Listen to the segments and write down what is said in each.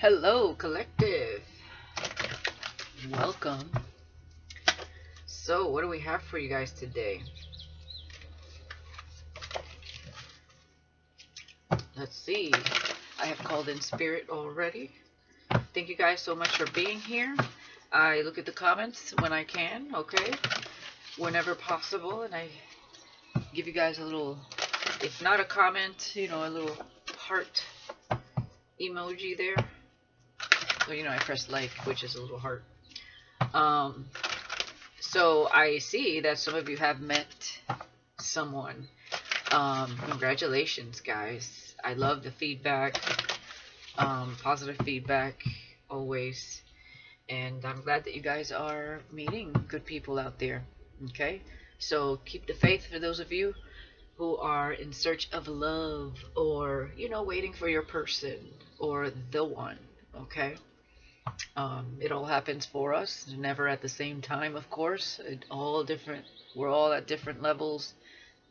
Hello, collective. Welcome. So, what do we have for you guys today? Let's see. I have called in spirit already. Thank you guys so much for being here. I look at the comments when I can, okay? Whenever possible, and I give you guys a little, if not a comment, a little heart emoji there. So, I press like, which is a little heart. So I see that some of you have met someone. Congratulations, guys. I love the feedback, positive feedback always. And I'm glad that you guys are meeting good people out there. Okay? So keep the faith for those of you who are in search of love or, waiting for your person or the one. Okay? It all happens for us, never at the same time, of course. We're all at different levels.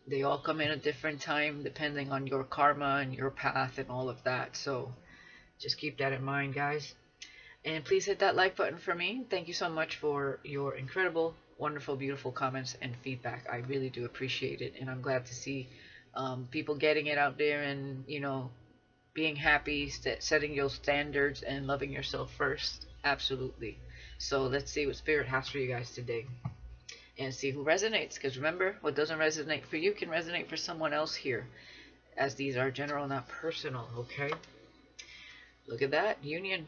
They all come in at different time, depending on your karma and your path and all of that. So just keep that in mind, guys. And please hit that like button for me. Thank you so much for your incredible, wonderful, beautiful comments and feedback. I really do appreciate it, and I'm glad to see people getting it out there and being happy, setting your standards, and loving yourself first. Absolutely. So let's see what Spirit has for you guys today. And see who resonates. Because remember, what doesn't resonate for you can resonate for someone else here. As these are general, not personal. Okay? Look at that. Union.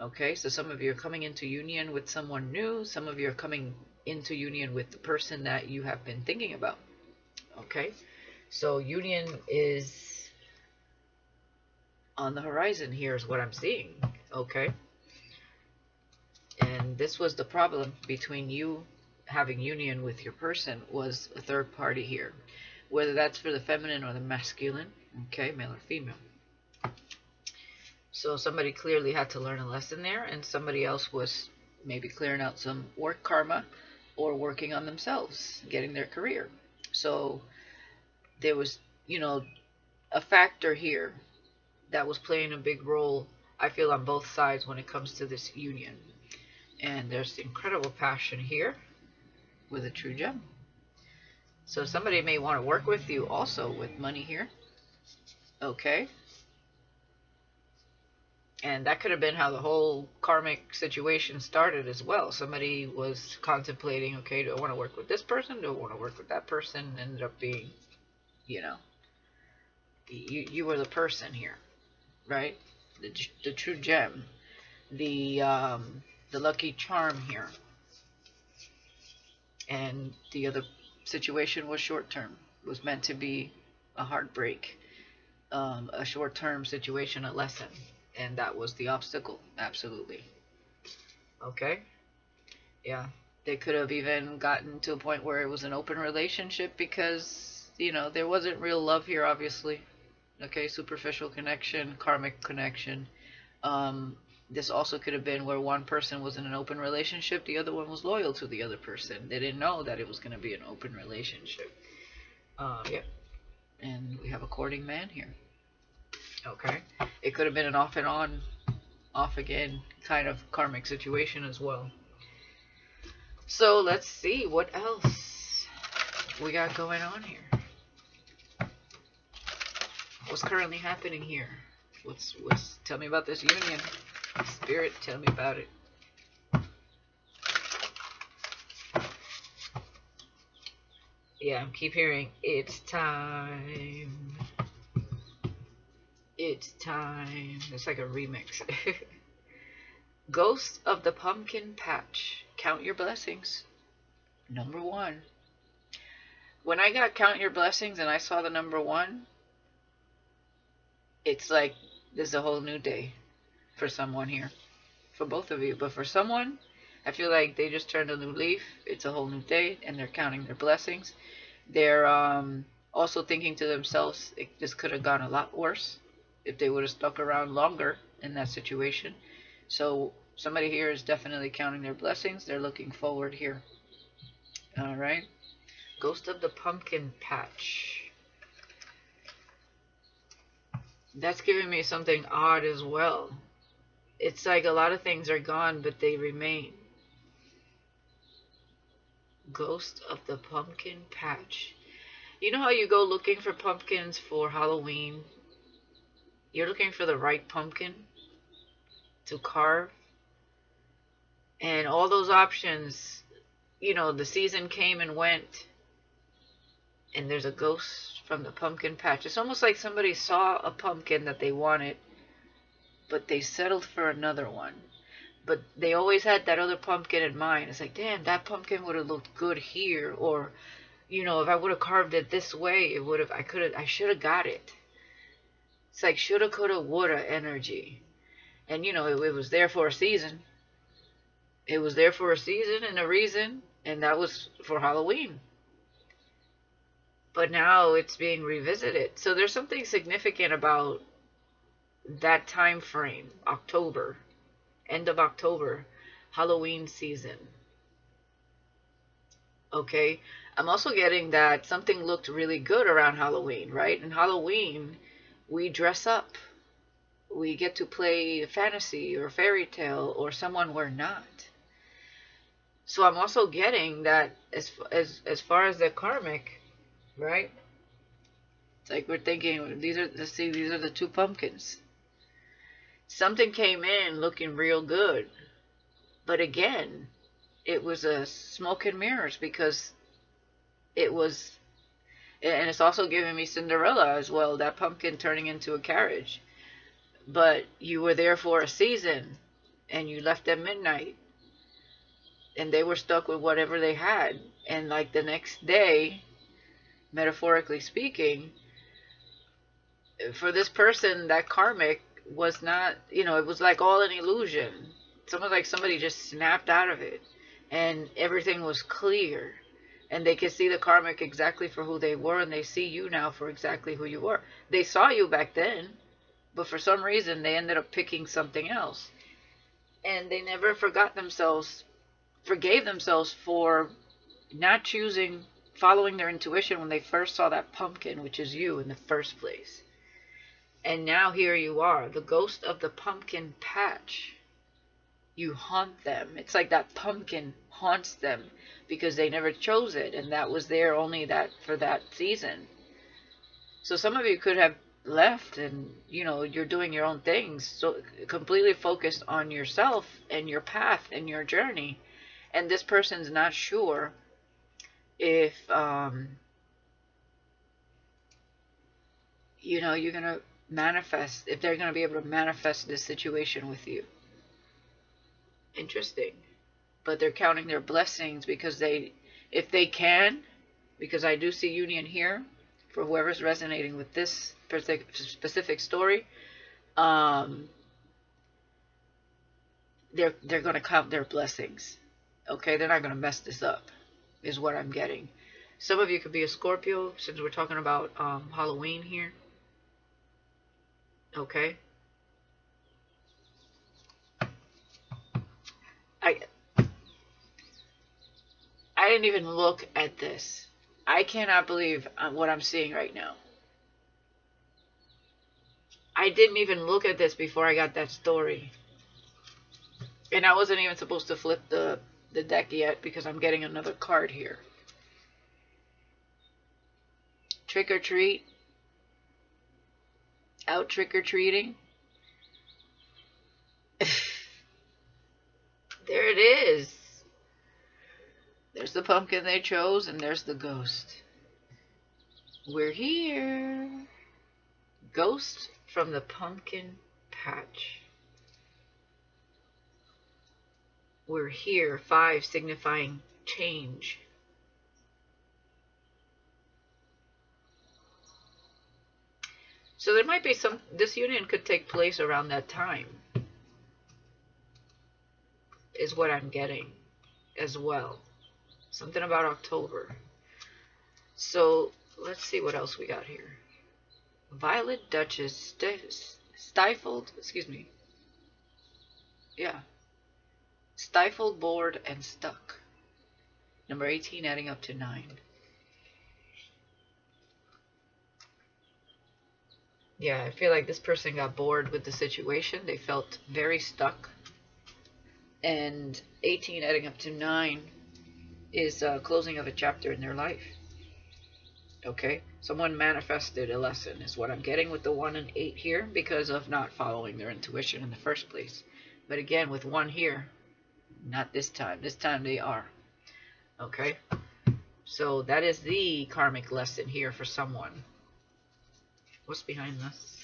Okay? So some of you are coming into union with someone new. Some of you are coming into union with the person that you have been thinking about. Okay? So union is on the horizon here is what I'm seeing. Okay? And this was the problem between you having union with your person, was a third party here. Whether that's for the feminine or the masculine. Okay? Male or female. So somebody clearly had to learn a lesson there, and somebody else was maybe clearing out some work karma or working on themselves, getting their career. So there was, a factor here that was playing a big role, I feel, on both sides when it comes to this union. And there's incredible passion here with a true gem. So somebody may want to work with you also with money here. Okay? And that could have been how the whole karmic situation started as well. Somebody was contemplating, okay, do I want to work with this person? Do I want to work with that person? Ended up being, you were the person here. Right? The true gem, the lucky charm here, and the other situation was short term, was meant to be a heartbreak, a short term situation, a lesson, and that was the obstacle. Absolutely. Okay. Yeah, they could have even gotten to a point where it was an open relationship because there wasn't real love here, obviously. Okay, superficial connection, karmic connection. This also could have been where one person was in an open relationship, the other one was loyal to the other person. They didn't know that it was going to be an open relationship. Yeah. And we have a courting man here. Okay. It could have been an off and on, off again kind of karmic situation as well. So let's see what else we got going on here. What's currently happening here? Tell me about this union. Spirit, tell me about it. Yeah, I keep hearing, it's time. It's time. It's like a remix. Ghost of the Pumpkin Patch. Count your blessings. Number 1. When I got count your blessings and I saw the number 1, it's like there's a whole new day for someone here. For both of you. But for someone, I feel like they just turned a new leaf. It's a whole new day and they're counting their blessings. They're also thinking to themselves, this could have gone a lot worse if they would have stuck around longer in that situation. So somebody here is definitely counting their blessings. They're looking forward here. All right. Ghost of the Pumpkin Patch. That's giving me something odd as well. It's like a lot of things are gone, but they remain. Ghost of the pumpkin patch. You know how you go looking for pumpkins for Halloween? You're looking for the right pumpkin to carve. And all those options, you know, the season came and went. And there's a ghost from the pumpkin patch. It's almost like somebody saw a pumpkin that they wanted, but they settled for another one. But they always had that other pumpkin in mind. It's like, damn, that pumpkin would have looked good here. Or, you know, if I would have carved it this way, it would have, I should have got it. It's like shoulda, coulda, woulda energy. And, you know, it was there for a season. It was there for a season and a reason, and that was for Halloween. But now it's being revisited. So there's something significant about that time frame, October, end of October, Halloween season. Okay, I'm also getting that something looked really good around Halloween, right? And Halloween, we dress up. We get to play fantasy or fairy tale or someone we're not. So I'm also getting that as far as the karmic, right? It's like we're thinking these are the two pumpkins. Something came in looking real good, but again, it was a smoke and mirrors because it was, and it's also giving me Cinderella as well, that pumpkin turning into a carriage. But you were there for a season, and you left at midnight, and they were stuck with whatever they had, and like the next day, metaphorically speaking, for this person, that karmic was not, you know, it was like all an illusion. It's almost like somebody just snapped out of it, and everything was clear, and they could see the karmic exactly for who they were, and they see you now for exactly who you were. They saw you back then, but for some reason they ended up picking something else, and they never forgave themselves for not following their intuition when they first saw that pumpkin, which is you in the first place. And now here you are, the ghost of the pumpkin patch. You haunt them. It's like that pumpkin haunts them because they never chose it, and that was there only for that season. So some of you could have left, and you know, you're doing your own things, so completely focused on yourself and your path and your journey, and this person's not sure if you know, you're gonna manifest, if they're gonna be able to manifest this situation with you. Interesting. But they're counting their blessings because if they can, because I do see union here for whoever's resonating with this specific story, they're going to count their blessings. Okay, they're not going to mess this up, is what I'm getting. Some of you could be a Scorpio, since we're talking about Halloween here. Okay. I didn't even look at this. I cannot believe what I'm seeing right now. I didn't even look at this before I got that story. And I wasn't even supposed to flip the deck yet because I'm getting another card here. Trick or treat. Out trick or treating. There it is. There's the pumpkin they chose, and there's the ghost. We're here. Ghost from the pumpkin patch. We're here. 5 signifying change. So there might be this union could take place around that time, is what I'm getting as well. Something about October. So let's see what else we got here. Violet Duchess, stifled, excuse me. Yeah. Stifled, bored, and stuck. Number 18 adding up to 9. Yeah, I feel like this person got bored with the situation. They felt very stuck. And 18 adding up to 9 is closing of a chapter in their life. Okay, someone manifested a lesson is what I'm getting with the 1 and 8 here because of not following their intuition in the first place. But again, with 1 here, not this time. This time they are. Okay, so that is the karmic lesson here for someone. What's behind this?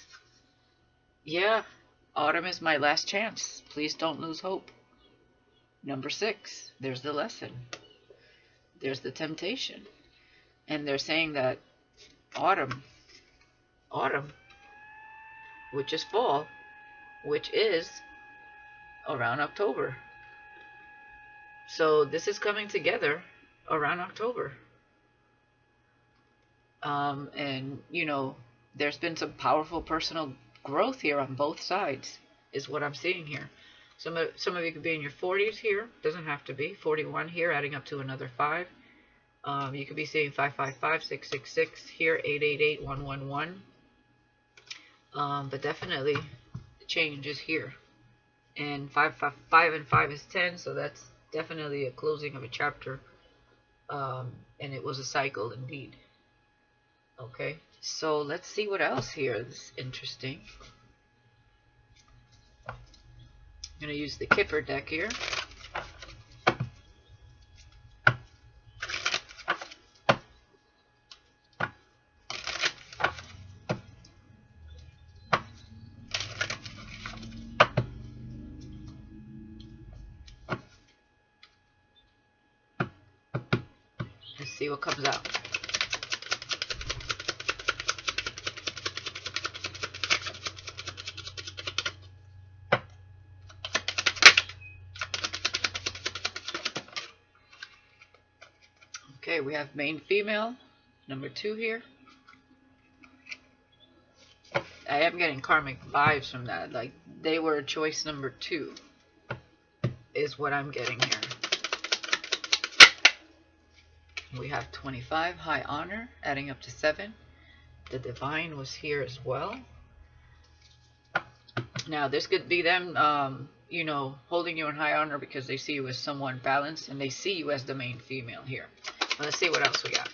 Yeah, autumn is my last chance. Please don't lose hope. Number 6, there's the lesson. There's the temptation. And they're saying that autumn, which is fall, which is around October. So this is coming together around October. And, you know, there's been some powerful personal growth here on both sides, is what I'm seeing here. Some of you could be in your 40s here. Doesn't have to be. 41 here, adding up to another 5. You could be seeing 555, 666 here, 888, 111. But definitely change is here. And 5 and 5 is 10, so that's definitely a closing of a chapter. And it was a cycle indeed. Okay, so let's see what else here is interesting. I'm going to use the Kipper deck here. Let's see what comes out. Okay, we have main female, number 2 here. I am getting karmic vibes from that. Like, they were choice number 2, is what I'm getting here. We have 25, high honor, adding up to 7. The divine was here as well. Now, this could be them, you know, holding you in high honor because they see you as someone balanced, and they see you as the main female here. Let's see what else we got.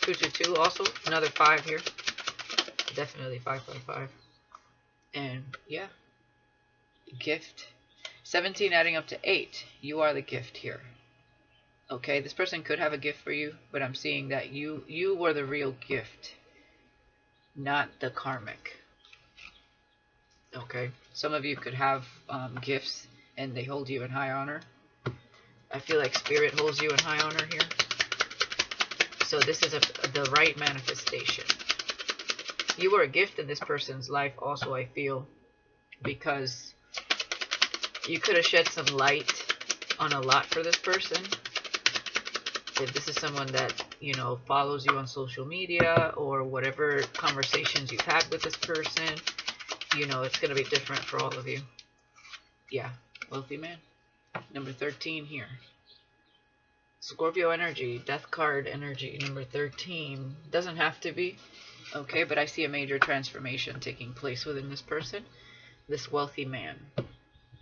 222 also, another 5 here. Definitely 555. And yeah, gift. 17 adding up to 8. You are the gift here. Okay, this person could have a gift for you, but I'm seeing that you were the real gift, not the karmic. Okay, some of you could have gifts and they hold you in high honor. I feel like spirit holds you in high honor here. So this is the right manifestation. You were a gift in this person's life also, I feel, because you could have shed some light on a lot for this person. If this is someone that, you know, follows you on social media or whatever conversations you've had with this person, you know, it's going to be different for all of you. Yeah, wealthy man. Number 13 here. Scorpio energy, death card energy, number 13. Doesn't have to be, okay, but I see a major transformation taking place within this person, this wealthy man.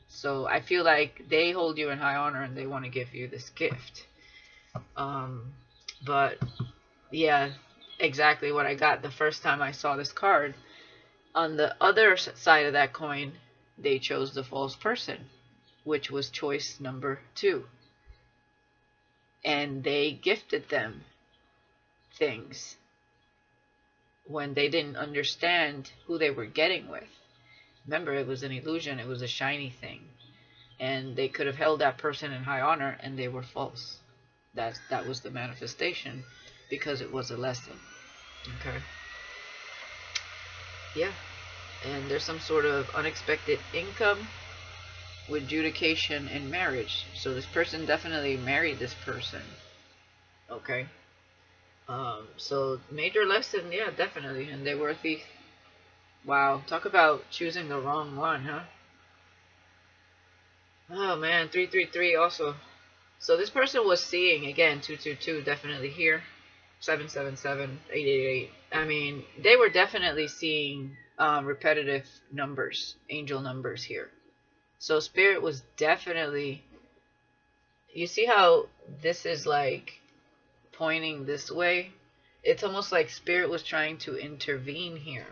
So I feel like they hold you in high honor and they want to give you this gift. But yeah, exactly what I got the first time I saw this card. On the other side of that coin, they chose the false person, which was choice number 2. And they gifted them things when they didn't understand who they were getting with. Remember, it was an illusion. It was a shiny thing. And they could have held that person in high honor and they were false. That was the manifestation because it was a lesson. Okay. Yeah. And there's some sort of unexpected income with adjudication in marriage. So this person definitely married this person. Okay. So major lesson, yeah, definitely. And they were a thief. Wow. Talk about choosing the wrong one, huh? Oh man, 333 also. So this person was seeing, again, 222 definitely here. 777, 888. I mean, they were definitely seeing repetitive numbers, angel numbers here. So Spirit was definitely, you see how this is like pointing this way? It's almost like Spirit was trying to intervene here,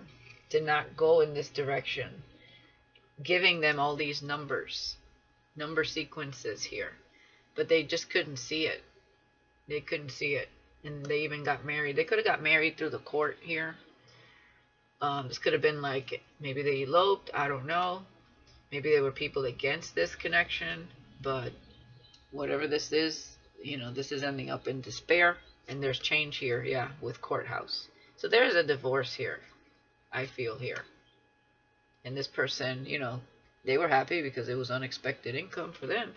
to not go in this direction, giving them all these numbers, number sequences here. But they just couldn't see it. They couldn't see it. And they even got married. They could have got married through the court here. This could have been like, maybe they eloped, I don't know. Maybe there were people against this connection. But whatever this is, you know, this is ending up in despair. And there's change here, yeah, with courthouse. So there's a divorce here, I feel here. And this person, you know, they were happy because it was unexpected income for them.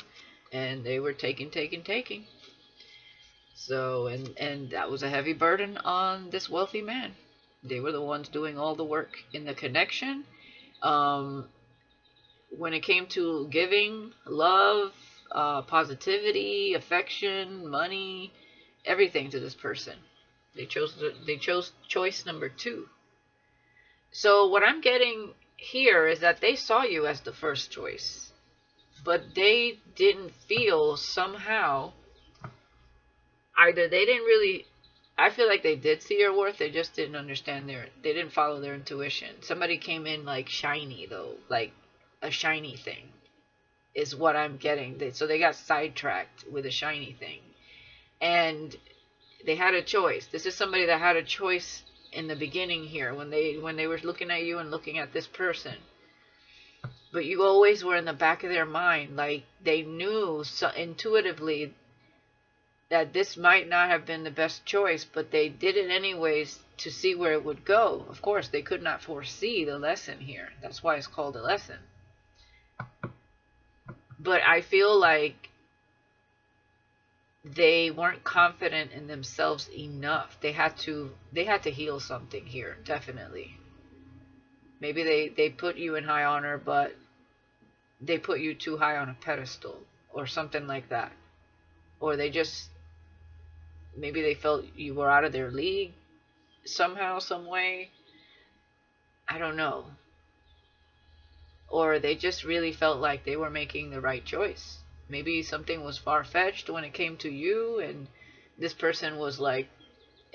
And they were taking. So, and that was a heavy burden on this wealthy man. They were the ones doing all the work in the connection. When it came to giving, love, positivity, affection, money, everything to this person, they chose choice number 2. So what I'm getting here is that they saw you as the first choice, but they didn't feel somehow, either they didn't really, I feel like they did see your worth, they just didn't understand they didn't follow their intuition. Somebody came in like shiny though, like a shiny thing is what I'm getting. So they got sidetracked with a shiny thing. And they had a choice. This is somebody that had a choice in the beginning here when they were looking at you and looking at this person. But you always were in the back of their mind, like they knew so intuitively that this might not have been the best choice, but they did it anyways to see where it would go. Of course, they could not foresee the lesson here. That's why it's called a lesson. But I feel like they weren't confident in themselves enough. They had to heal something here, definitely. Maybe they put you in high honor, but they put you too high on a pedestal or something like that. Or they just, maybe they felt you were out of their league somehow, some way. I don't know. Or they just really felt like they were making the right choice. Maybe something was far-fetched when it came to you, and this person was like,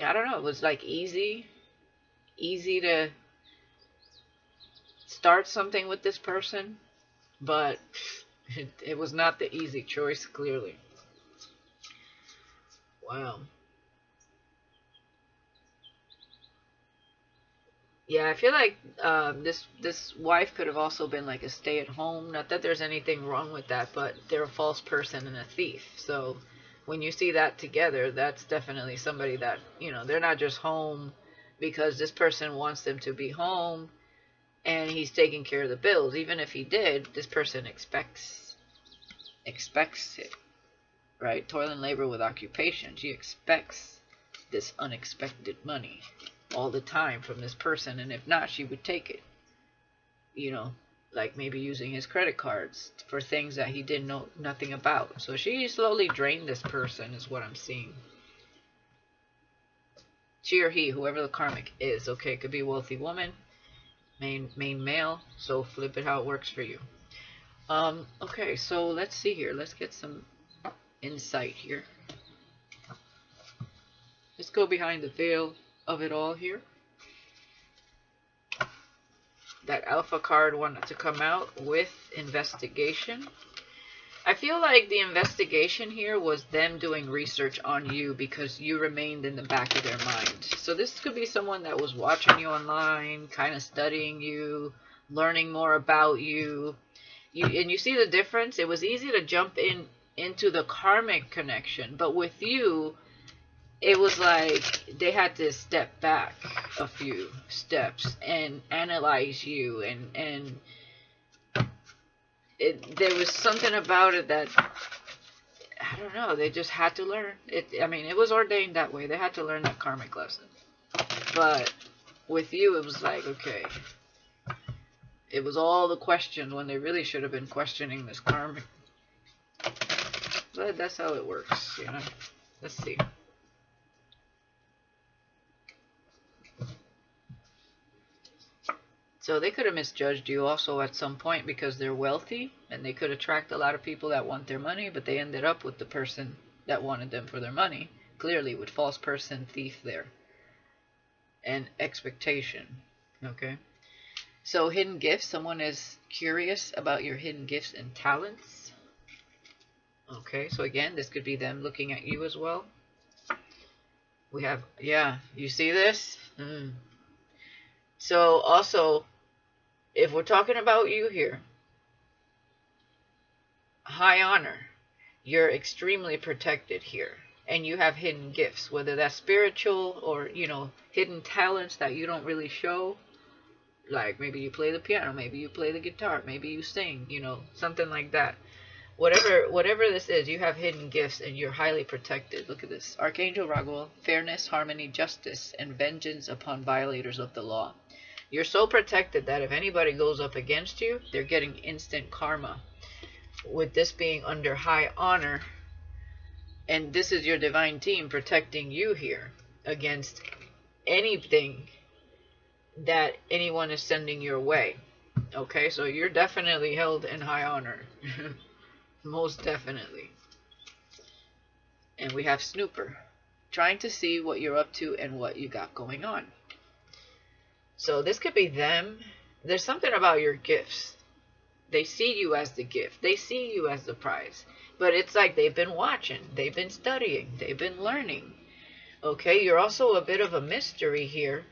I don't know, it was like easy to start something with this person, but it was not the easy choice, clearly. Wow. Yeah, I feel like this wife could have also been like a stay-at-home. Not that there's anything wrong with that, but they're a false person and a thief. So when you see that together, that's definitely somebody that, you know, they're not just home because this person wants them to be home and he's taking care of the bills. Even if he did, this person expects it, right? Toil and labor with occupation. She expects this unexpected money all the time from this person, and if not, she would take it, you know, like maybe using his credit cards for things that he didn't know nothing about. So she slowly drained this person is what I'm seeing. She or he, whoever the karmic is, okay, it could be a wealthy woman, main male, so flip it how it works for you. Okay, so let's see here, let's get some insight here. Let's go behind the veil of it all here. That alpha card wanted to come out with investigation. I feel like the investigation here was them doing research on you because you remained in the back of their mind. So this could be someone that was watching you online, kind of studying you, learning more about you. And you see the difference? It was easy to jump into the karmic connection, but with you, it was like they had to step back a few steps and analyze you, and there was something about it that, I don't know, they just had to learn it. I mean, it was ordained that way. They had to learn that karmic lesson. But with you, it was like, okay, it was all the questions when they really should have been questioning this karmic. But that's how it works, you know. Let's see. So they could have misjudged you also at some point because they're wealthy and they could attract a lot of people that want their money, but they ended up with the person that wanted them for their money. Clearly with false person, thief there. And expectation. Okay. So hidden gifts. Someone is curious about your hidden gifts and talents. Okay. So again, this could be them looking at you as well. We have, yeah, you see this? So also, if we're talking about you here, high honor, you're extremely protected here. And you have hidden gifts, whether that's spiritual or, you know, hidden talents that you don't really show. Like maybe you play the piano, maybe you play the guitar, maybe you sing, you know, something like that. Whatever this is, you have hidden gifts and you're highly protected. Look at this. Archangel Raguel, fairness, harmony, justice, and vengeance upon violators of the law. You're so protected that if anybody goes up against you, they're getting instant karma. With this being under high honor, and this is your divine team protecting you here against anything that anyone is sending your way. Okay, so you're definitely held in high honor. Most definitely. And we have Snooper, trying to see what you're up to and what you got going on. So this could be them. There's something about your gifts. They see you as the gift. They see you as the prize. But it's like they've been watching. They've been studying. They've been learning. Okay, you're also a bit of a mystery here.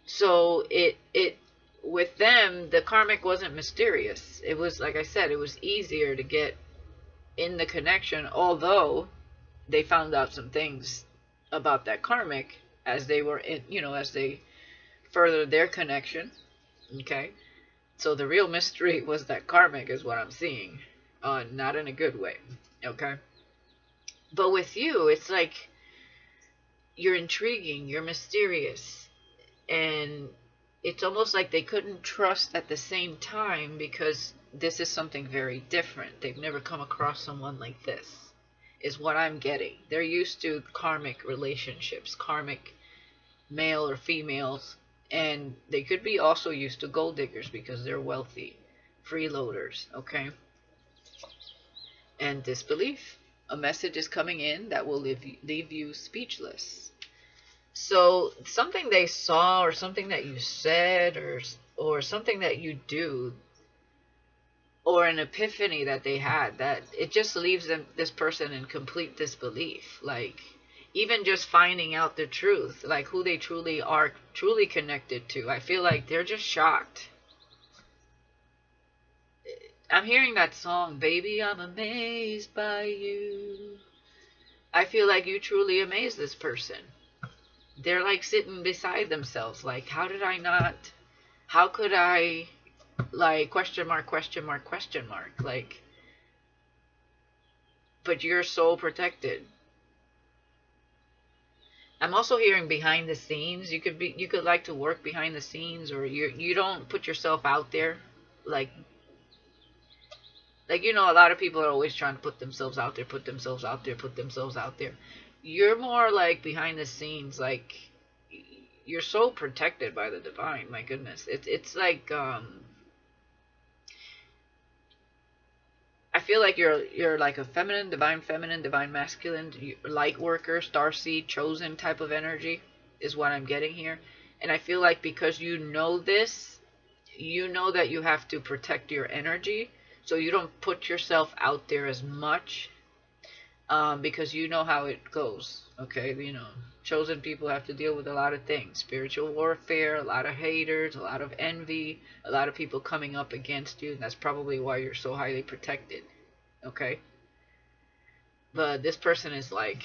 So it with them, the karmic wasn't mysterious. It was, like I said, it was easier to get in the connection, although they found out some things about that karmic as they were in, you know, as they furthered their connection. Okay, so the real mystery was that karmic is what I'm seeing, not in a good way. Okay, but with you, it's like you're intriguing, you're mysterious, and it's almost like they couldn't trust at the same time because this is something very different. They've never come across someone like this, is what I'm getting. They're used to karmic relationships, karmic male or females, and they could be also used to gold diggers because they're wealthy, freeloaders, okay? And disbelief. A message is coming in that will leave you speechless. So something they saw or something that you said or something that you do or an epiphany that they had, that it just leaves this person in complete disbelief. Like even just finding out the truth, like who they truly are, truly connected to. I feel like they're just shocked. I'm hearing that song, Baby, I'm Amazed by You. I feel like you truly amaze this person. They're like sitting beside themselves, like, how did I not, how could I, like, question mark, question mark, question mark, like, but you're so protected. I'm also hearing behind the scenes. You could like to work behind the scenes, or you don't put yourself out there, like, you know, a lot of people are always trying to put themselves out there, put themselves out there, put themselves out there. You're more like behind the scenes, like you're so protected by the divine. My goodness, it's like I feel like you're like a feminine, divine masculine, light worker, starseed, chosen type of energy is what I'm getting here. And I feel like because you know this, you know that you have to protect your energy, so you don't put yourself out there as much. Because you know how it goes, okay? You know, chosen people have to deal with a lot of things. Spiritual warfare, a lot of haters, a lot of envy, a lot of people coming up against you. And that's probably why you're so highly protected, okay? But this person is like,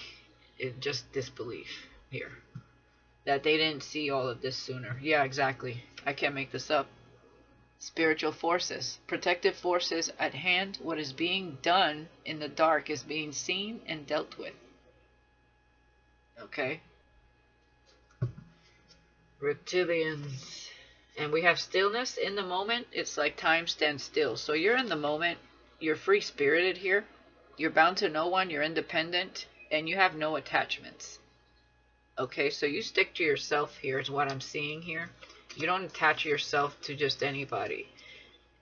it's just disbelief here. That they didn't see all of this sooner. Yeah, exactly. I can't make this up. Spiritual forces, protective forces at hand. What is being done in the dark is being seen and dealt with. Okay. Reptilians. And we have stillness in the moment. It's like time stands still. So you're in the moment. You're free-spirited here. You're bound to no one. You're independent. And you have no attachments. Okay, so you stick to yourself here is what I'm seeing here. You don't attach yourself to just anybody.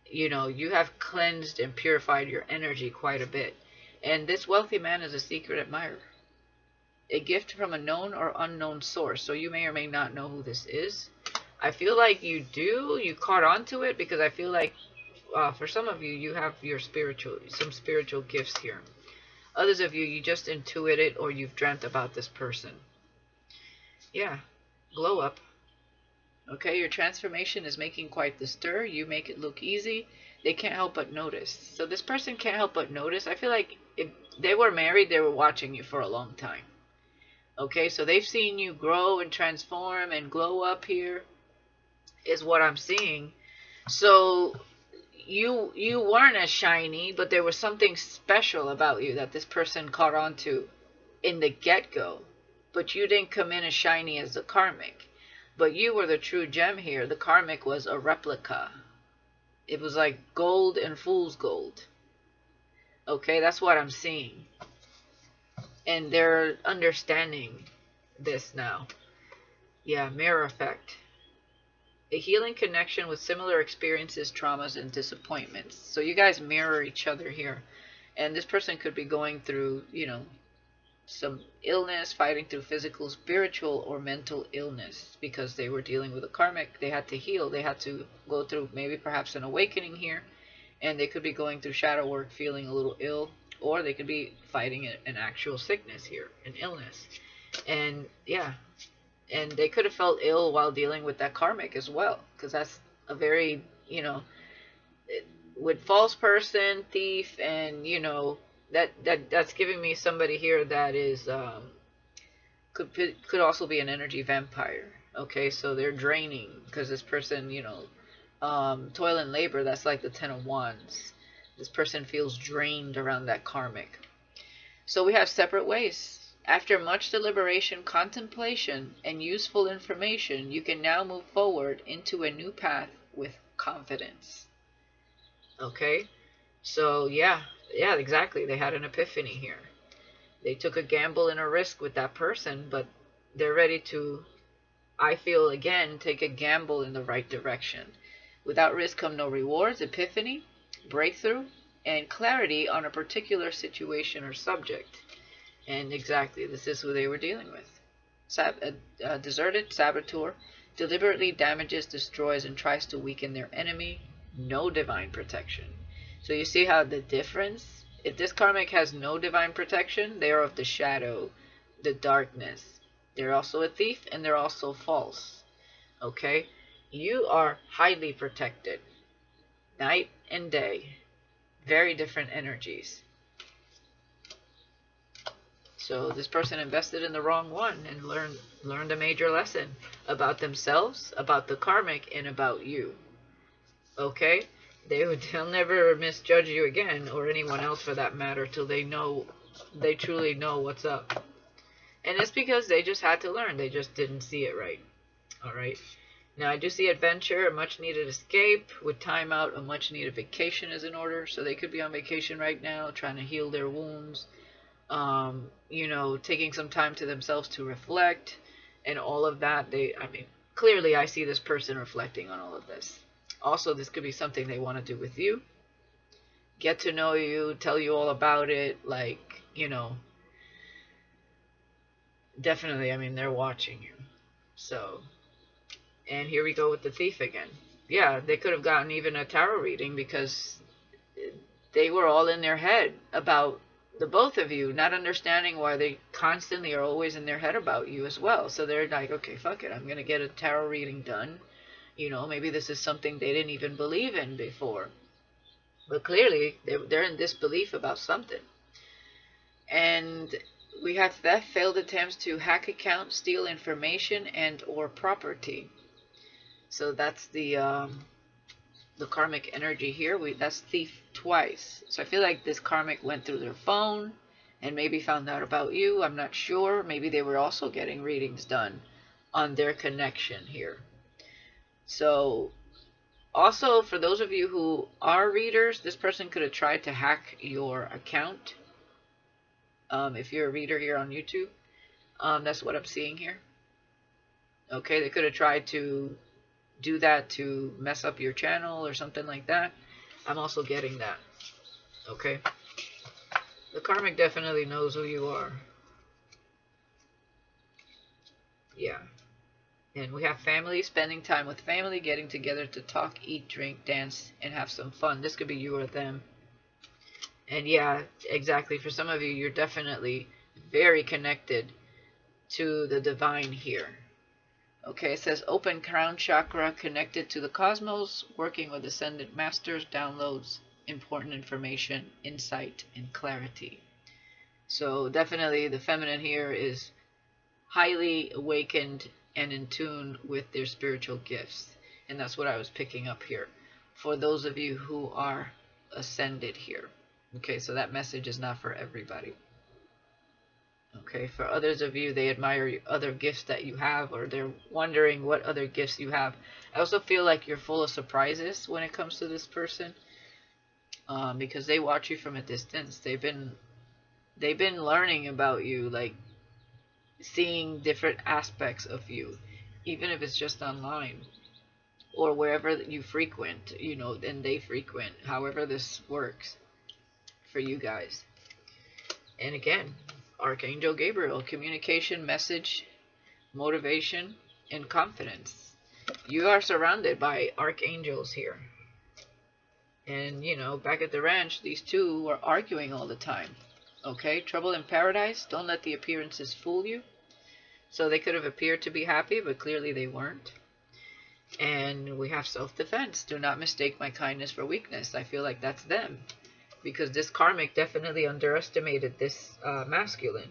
You know, you have cleansed and purified your energy quite a bit. And this wealthy man is a secret admirer. A gift from a known or unknown source. So you may or may not know who this is. I feel like you do. You caught on to it because I feel like for some of you, you have some spiritual gifts here. Others of you, you just intuit it or you've dreamt about this person. Yeah, glow up. Okay, your transformation is making quite the stir. You make it look easy. They can't help but notice. So this person can't help but notice. I feel like if they were married, they were watching you for a long time. Okay, so they've seen you grow and transform and glow up here, is what I'm seeing. So you weren't as shiny, but there was something special about you that this person caught on to in the get-go. But you didn't come in as shiny as the karmic. But you were the true gem here. The karmic was a replica. It was like gold and fool's gold. Okay, that's what I'm seeing. And they're understanding this now. Yeah, mirror effect. A healing connection with similar experiences, traumas, and disappointments. So you guys mirror each other here. And this person could be going through, you know, some illness, fighting through physical, spiritual, or mental illness because they were dealing with a karmic. They had to heal. They had to go through maybe perhaps an awakening here. And they could be going through shadow work, feeling a little ill. Or they could be fighting an actual sickness here, an illness. And yeah. And they could have felt ill while dealing with that karmic as well. Because that's a very, you know, with false person, thief, and, you know, that's giving me somebody here that is, could also be an energy vampire. Okay, so they're draining. Because this person, you know, toil and labor, that's like the 10 of Wands. This person feels drained around that karmic. So we have separate ways. After much deliberation, contemplation, and useful information, you can now move forward into a new path with confidence. Okay? So, yeah, exactly. They had an epiphany here. They took a gamble and a risk with that person, but they're ready to, I feel, again, take a gamble in the right direction. Without risk come no rewards, epiphany, breakthrough, and clarity on a particular situation or subject. And exactly, this is who they were dealing with. A deserted saboteur deliberately damages, destroys, and tries to weaken their enemy. No divine protection. So you see how the difference? If this karmic has no divine protection, they are of the shadow, the darkness. They're also a thief, and they're also false. Okay? You are highly protected. Night and day. Very different energies. So this person invested in the wrong one and learned a major lesson about themselves, about the karmic, and about you. Okay? They'll never misjudge you again, or anyone else for that matter, till they truly know what's up. And it's because they just had to learn. They just didn't see it right. Alright? Now I do see adventure, a much needed escape. With time out, a much needed vacation is in order. So they could be on vacation right now, trying to heal their wounds. You know, taking some time to themselves to reflect and all of that. Clearly I see this person reflecting on all of this. Also, this could be something they want to do with you. Get to know you, tell you all about it, like, you know, definitely, they're watching you. So, and here we go with the thief again. Yeah, they could have gotten even a tarot reading because they were all in their head about the both of you, not understanding why they constantly are always in their head about you as well. So they're like, okay, fuck it, I'm going to get a tarot reading done. You know, maybe this is something they didn't even believe in before. But clearly, they're in disbelief about something. And we have theft, failed attempts to hack accounts, steal information, and or property. So that's the karmic energy here. That's thief twice. So I feel like this karmic went through their phone and maybe found out about you. I'm not sure. Maybe they were also getting readings done on their connection here. So also, for those of you who are readers, this person could have tried to hack your account. If you're a reader here on YouTube, that's what I'm seeing here. Okay, they could have tried to do that to mess up your channel or something like that. I'm also getting that. Okay? The karmic definitely knows who you are. Yeah. And we have family, spending time with family, getting together to talk, eat, drink, dance, and have some fun. This could be you or them. And yeah, exactly. For some of you, you're definitely very connected to the divine here. Okay, it says open crown chakra, connected to the cosmos, working with ascended masters, downloads important information, insight, and clarity. So definitely the feminine here is highly awakened and in tune with their spiritual gifts. And that's what I was picking up here for those of you who are ascended here. Okay, so that message is not for everybody. Okay, for others of you, they admire other gifts that you have, or they're wondering what other gifts you have. I also feel like you're full of surprises when it comes to this person, because they watch you from a distance. They've been learning about you, like seeing different aspects of you, even if it's just online or wherever you frequent, you know, and they frequent, however this works for you guys. And again, Archangel Gabriel, communication, message, motivation, and confidence. You are surrounded by archangels here. And, you know, back at the ranch, these two were arguing all the time. Okay, trouble in paradise. Don't let the appearances fool you. So they could have appeared to be happy, but clearly they weren't. And we have self-defense. Do not mistake my kindness for weakness. I feel like that's them, because this karmic definitely underestimated this masculine.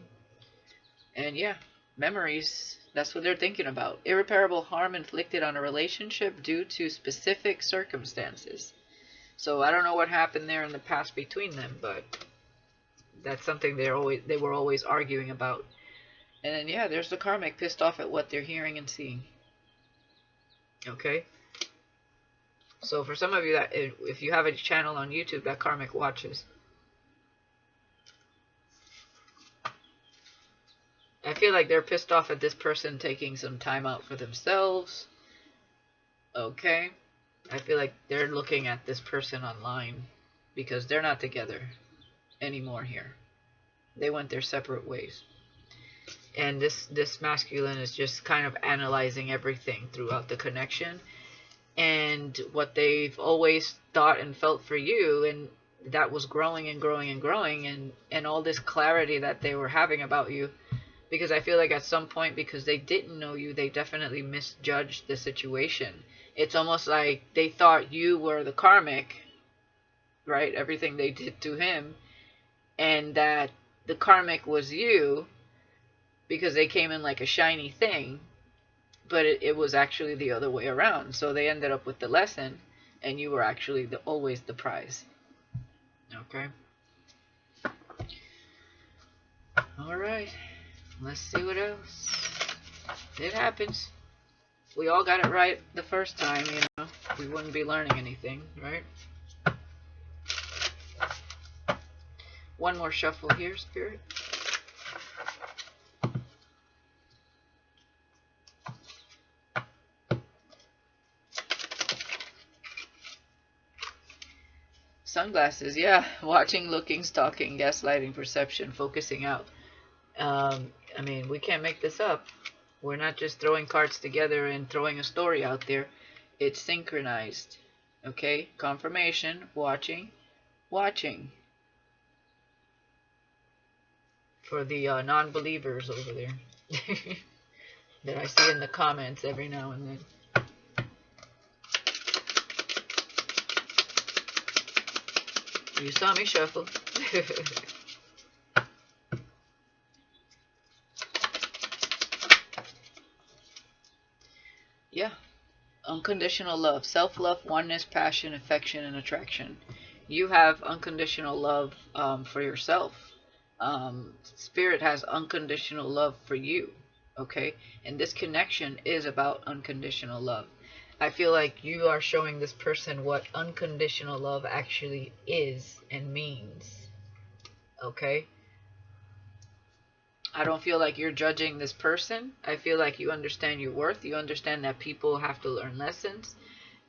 And yeah, memories, that's what they're thinking about. Irreparable harm inflicted on a relationship due to specific circumstances. So I don't know what happened there in the past between them, but that's something they were always arguing about. And then yeah, there's the karmic pissed off at what they're hearing and seeing. Okay? So for some of you, that if you have a channel on YouTube that karmic watches, I feel like they're pissed off at this person taking some time out for themselves. Okay? I feel like they're looking at this person online because they're not together anymore here. They went their separate ways. And this masculine is just kind of analyzing everything throughout the connection and what they've always thought and felt for you, and that was growing and growing and growing, and all this clarity that they were having about you. Because I feel like at some point, because they didn't know you, they definitely misjudged the situation. It's almost like they thought you were the karmic, right? Everything they did to him, and that the karmic was you, because they came in like a shiny thing, but it was actually the other way around. So they ended up with the lesson, and you were actually always the prize. Okay? Alright. Let's see what else. It happens. We all got it right the first time, you know. We wouldn't be learning anything, right? One more shuffle here, Spirit. Sunglasses, yeah. Watching, looking, stalking, gaslighting, perception, focusing out. I mean, we can't make this up. We're not just throwing cards together and throwing a story out there. It's synchronized. Okay? Confirmation, watching, watching. For the non-believers over there that I see in the comments every now and then. You saw me shuffle. Yeah. Unconditional love. Self-love, oneness, passion, affection, and attraction. You have unconditional love for yourself. Spirit has unconditional love for you. Okay? And this connection is about unconditional love. I feel like you are showing this person what unconditional love actually is and means. Okay? I don't feel like you're judging this person. I feel like you understand your worth. You understand that people have to learn lessons.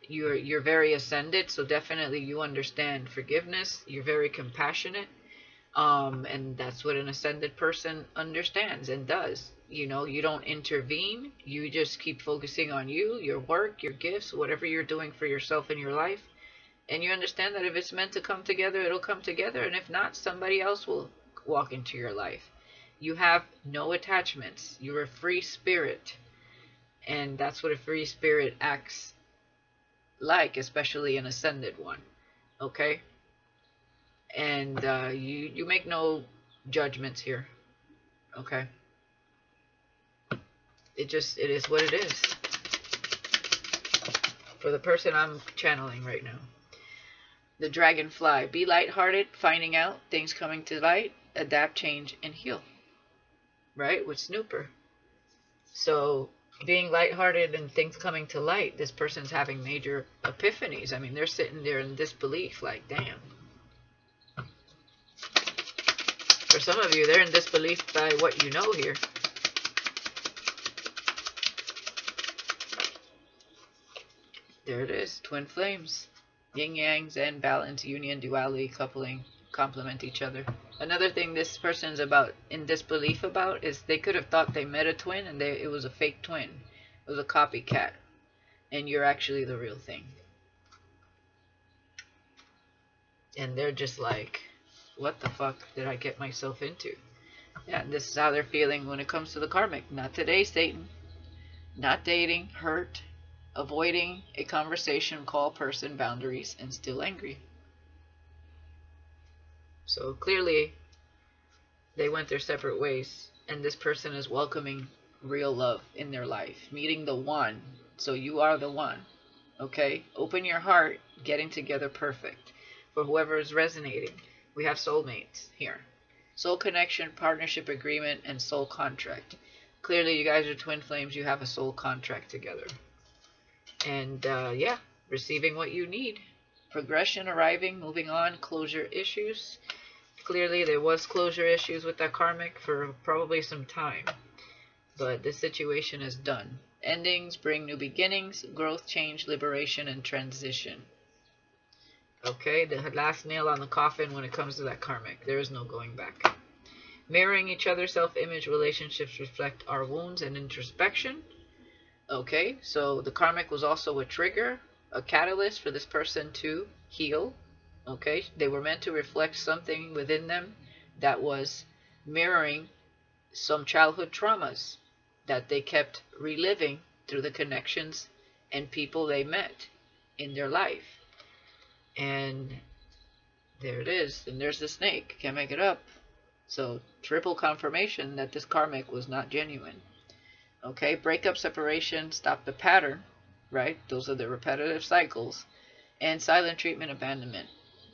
You're very ascended, so definitely you understand forgiveness. You're very compassionate. And that's what an ascended person understands and does. You know, you don't intervene. You just keep focusing on you, your work, your gifts, whatever you're doing for yourself in your life. And you understand that if it's meant to come together, it'll come together. And if not, somebody else will walk into your life. You have no attachments. You're a free spirit. And that's what a free spirit acts like, especially an ascended one. Okay? And you make no judgments here. Okay? It is what it is. For the person I'm channeling right now. The dragonfly. Be lighthearted, finding out, things coming to light, adapt, change, and heal. Right? With Snooper. So, being lighthearted and things coming to light, this person's having major epiphanies. I mean, they're sitting there in disbelief, like, damn. For some of you, they're in disbelief by what you know here. There it is. Twin flames. Yin yangs and balance, union, duality, coupling, complement each other. Another thing this person's about in disbelief about is they could have thought they met a twin and it was a fake twin. It was a copycat. And you're actually the real thing. And they're just like, what the fuck did I get myself into? Yeah, and this is how they're feeling when it comes to the karmic. Not today, Satan. Not dating, hurt, avoiding a conversation, call, person, boundaries, and still angry. So clearly, they went their separate ways, and this person is welcoming real love in their life, meeting the one. So you are the one, okay? Open your heart, getting together perfect. For whoever is resonating, we have soulmates here. Soul connection, partnership agreement, and soul contract. Clearly, you guys are twin flames. You have a soul contract together. And, yeah, receiving what you need. Progression, arriving, moving on, closure issues. Clearly, there was closure issues with that karmic for probably some time. But this situation is done. Endings bring new beginnings, growth, change, liberation, and transition. Okay, the last nail on the coffin when it comes to that karmic. There is no going back. Mirroring each other, self-image relationships reflect our wounds and introspection. Okay, so the karmic was also a trigger, a catalyst for this person to heal. Okay, they were meant to reflect something within them that was mirroring some childhood traumas that they kept reliving through the connections and people they met in their life. And there it is. And there's the snake. Can't make it up. So triple confirmation that this karmic was not genuine. Okay, breakup, separation, stop the pattern, right? Those are the repetitive cycles. And silent treatment, abandonment.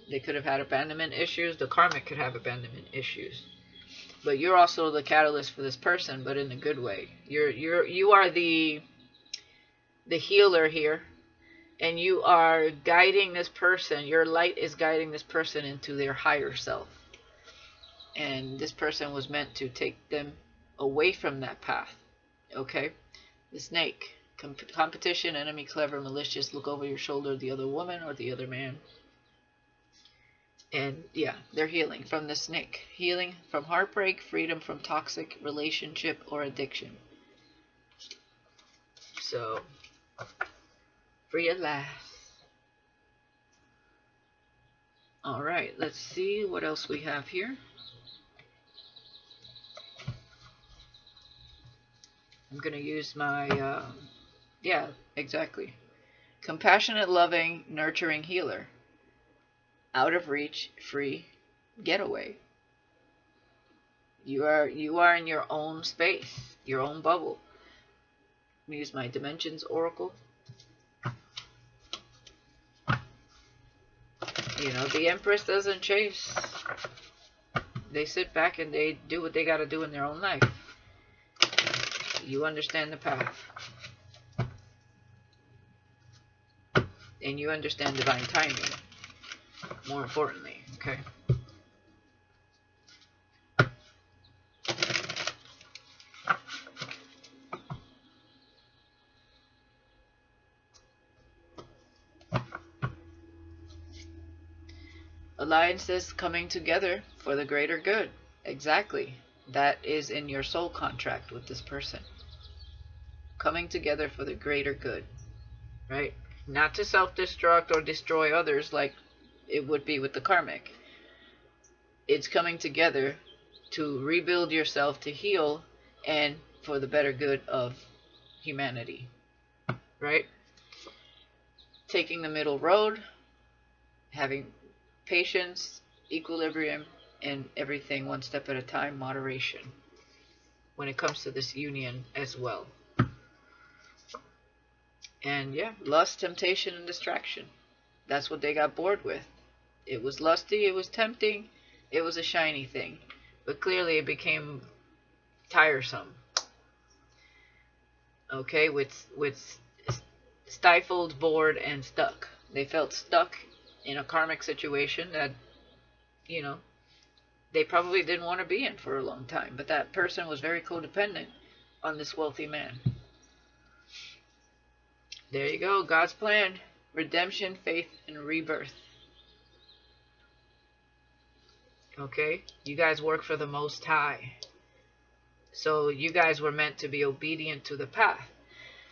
They could have had abandonment issues. The karmic could have abandonment issues. But you're also the catalyst for this person, but in a good way. You are the healer here. And you are guiding this person. Your light is guiding this person into their higher self. And this person was meant to take them away from that path. Okay? The snake. Competition, enemy, clever, malicious. Look over your shoulder, the other woman or the other man. And yeah, they're healing from the snake. Healing from heartbreak, freedom from toxic relationship or addiction. So, free at last. Alright, let's see what else we have here. I'm going to use my, yeah, exactly. Compassionate, loving, nurturing healer. Out of reach, free, getaway. You are in your own space, your own bubble. Let me use my Dimensions Oracle. You know, the Empress doesn't chase. They sit back and they do what they got to do in their own life. You understand the path. And you understand divine timing. More importantly, okay? alliances coming together for the greater good. Exactly. That is in your soul contract with this person. Coming together for the greater good. Right? Not to self-destruct or destroy others like it would be with the karmic. It's coming together to rebuild yourself, to heal, and for the better good of humanity. Right? Taking the middle road, having patience, equilibrium, and everything one step at a time, moderation, when it comes to this union as well. And yeah, lust, temptation, and distraction. That's what they got bored with. It was lusty, it was tempting, it was a shiny thing. But clearly it became tiresome. Okay, with stifled, bored, and stuck. They felt stuck in a karmic situation that, you know, they probably didn't want to be in for a long time. But that person was very codependent on this wealthy man. There you go, God's plan. Redemption, faith, and rebirth. Okay? You guys work for the Most High. So you guys were meant to be obedient to the path.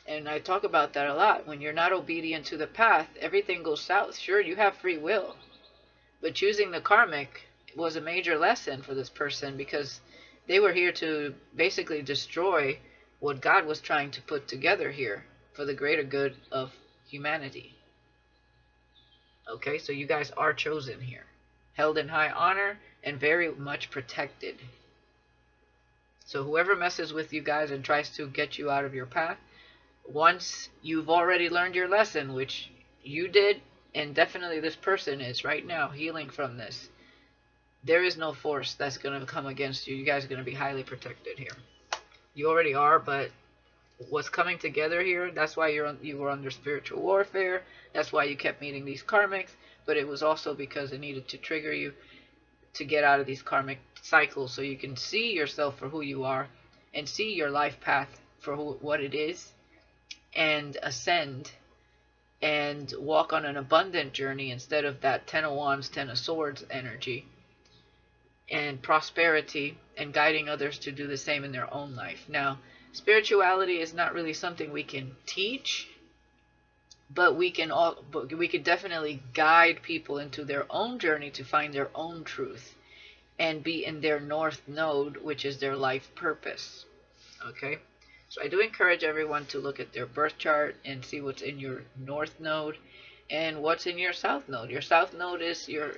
And I talk about that a lot. When you're not obedient to the path, everything goes south. Sure, you have free will. But choosing the karmic was a major lesson for this person, because they were here to basically destroy what God was trying to put together here for the greater good of humanity. Okay, so you guys are chosen here. Held in high honor and very much protected. So whoever messes with you guys and tries to get you out of your path, once you've already learned your lesson, which you did, and definitely this person is right now healing from this, there is no force that's going to come against you. You guys are going to be highly protected here. You already are, but what's coming together here, that's why you were under spiritual warfare. That's why you kept meeting these karmics. But it was also because it needed to trigger you to get out of these karmic cycles, so you can see yourself for who you are and see your life path for what it is, and ascend and walk on an abundant journey instead of that 10 of Wands, 10 of Swords energy, and prosperity, and guiding others to do the same in their own life. Now, spirituality is not really something we can teach, but we can definitely guide people into their own journey to find their own truth and be in their north node, which is their life purpose. Okay? So I do encourage everyone to look at their birth chart and see what's in your north node and what's in your south node. Your south node is your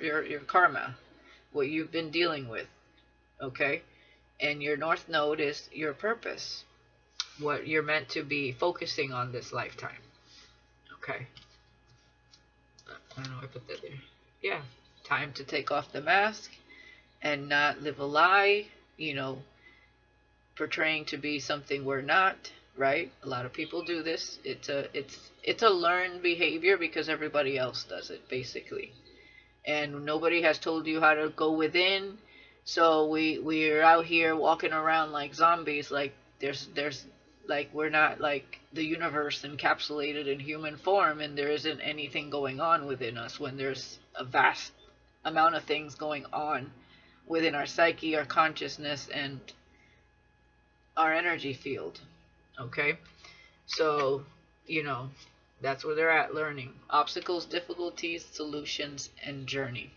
karma, what you've been dealing with. Okay? And your north node is your purpose, what you're meant to be focusing on this lifetime. Okay. I don't know, I put that there. Yeah. Time to take off the mask and not live a lie, portraying to be something we're not, right? A lot of people do this. It's a learned behavior because everybody else does it, basically. And nobody has told you how to go within. So we're out here walking around like zombies, like there's like we're not like the universe encapsulated in human form, and there isn't anything going on within us, when there's a vast amount of things going on within our psyche, our consciousness, and our energy field. Okay? So, that's where they're at, learning. Obstacles, difficulties, solutions, and journey.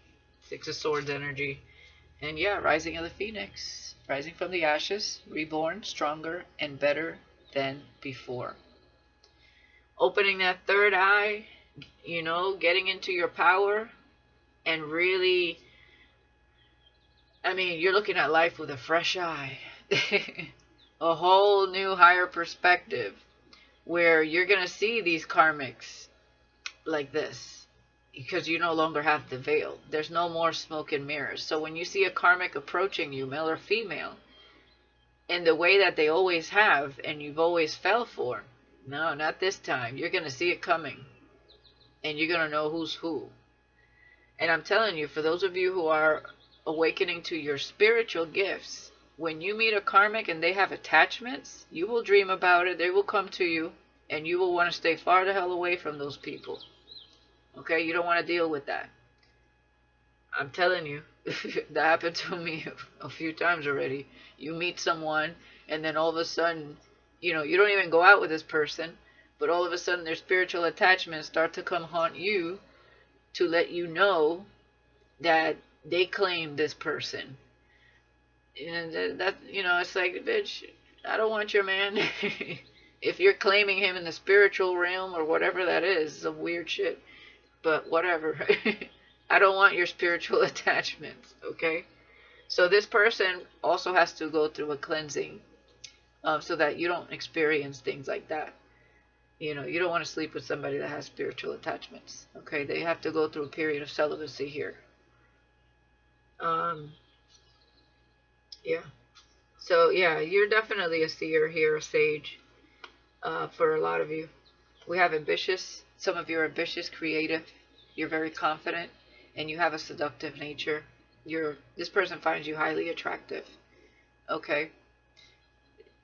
Six of Swords energy. And yeah, rising of the phoenix. Rising from the ashes, reborn, stronger, and better than before. Opening that third eye, getting into your power, and really, you're looking at life with a fresh eye. A whole new higher perspective, where you're going to see these karmics like this, because you no longer have the veil. There's no more smoke and mirrors. So when you see a karmic approaching you, male or female, in the way that they always have and you've always fell for, no, not this time. You're going to see it coming, and you're going to know who's who. And I'm telling you, for those of you who are awakening to your spiritual gifts, when you meet a karmic and they have attachments, you will dream about it. They will come to you, and you will want to stay far the hell away from those people. Okay? You don't want to deal with that. I'm telling you, that happened to me a few times already. You meet someone, and then all of a sudden, you don't even go out with this person, but all of a sudden their spiritual attachments start to come haunt you to let you know that they claim this person. And that, it's like, bitch, I don't want your man. If you're claiming him in the spiritual realm or whatever that is, some weird shit. But whatever. I don't want your spiritual attachments, okay? So this person also has to go through a cleansing, so that you don't experience things like that. You don't want to sleep with somebody that has spiritual attachments, okay? They have to go through a period of celibacy here. Yeah. So, yeah, you're definitely a seer here, a sage, for a lot of you. We have ambitious. Some of you are ambitious, creative. You're very confident, and you have a seductive nature. This person finds you highly attractive. Okay.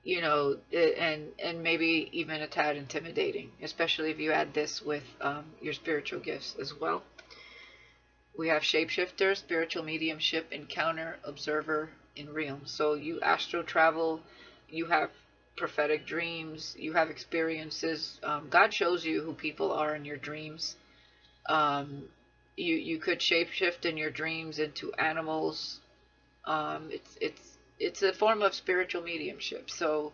And maybe even a tad intimidating, especially if you add this with your spiritual gifts as well. We have shapeshifter, spiritual mediumship, encounter, observer in realms. So you astral travel, you have prophetic dreams, you have experiences. God shows you who people are in your dreams. You could shapeshift in your dreams into animals. It's a form of spiritual mediumship. So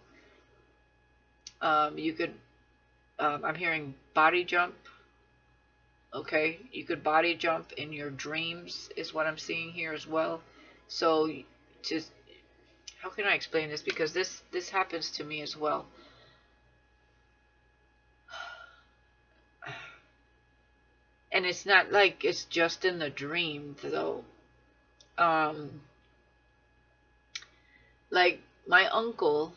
you could, I'm hearing body jump. Okay, you could body jump in your dreams is what I'm seeing here as well. So just, how can I explain this? Because this happens to me as well. And it's not like it's just in the dream though. Like my uncle,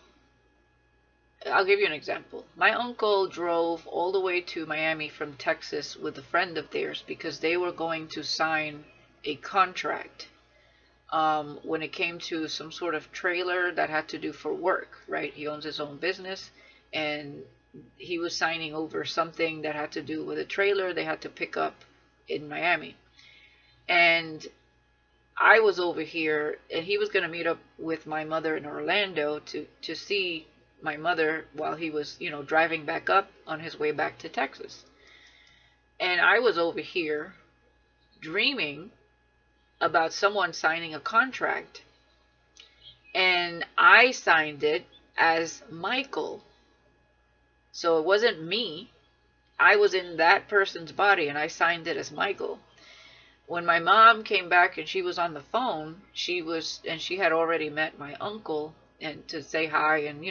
I'll give you an example. My uncle drove all the way to Miami from Texas with a friend of theirs because they were going to sign a contract when it came to some sort of trailer that had to do for work, right? He owns his own business, and he was signing over something that had to do with a trailer they had to pick up in Miami. And I was over here, and he was going to meet up with my mother in Orlando to see my mother while he was, driving back up on his way back to Texas. And I was over here dreaming about someone signing a contract, and I signed it as Michael. So it wasn't me. I was in that person's body, and I signed it as Michael. When my mom came back and she was on the phone, she had already met my uncle and to say hi and,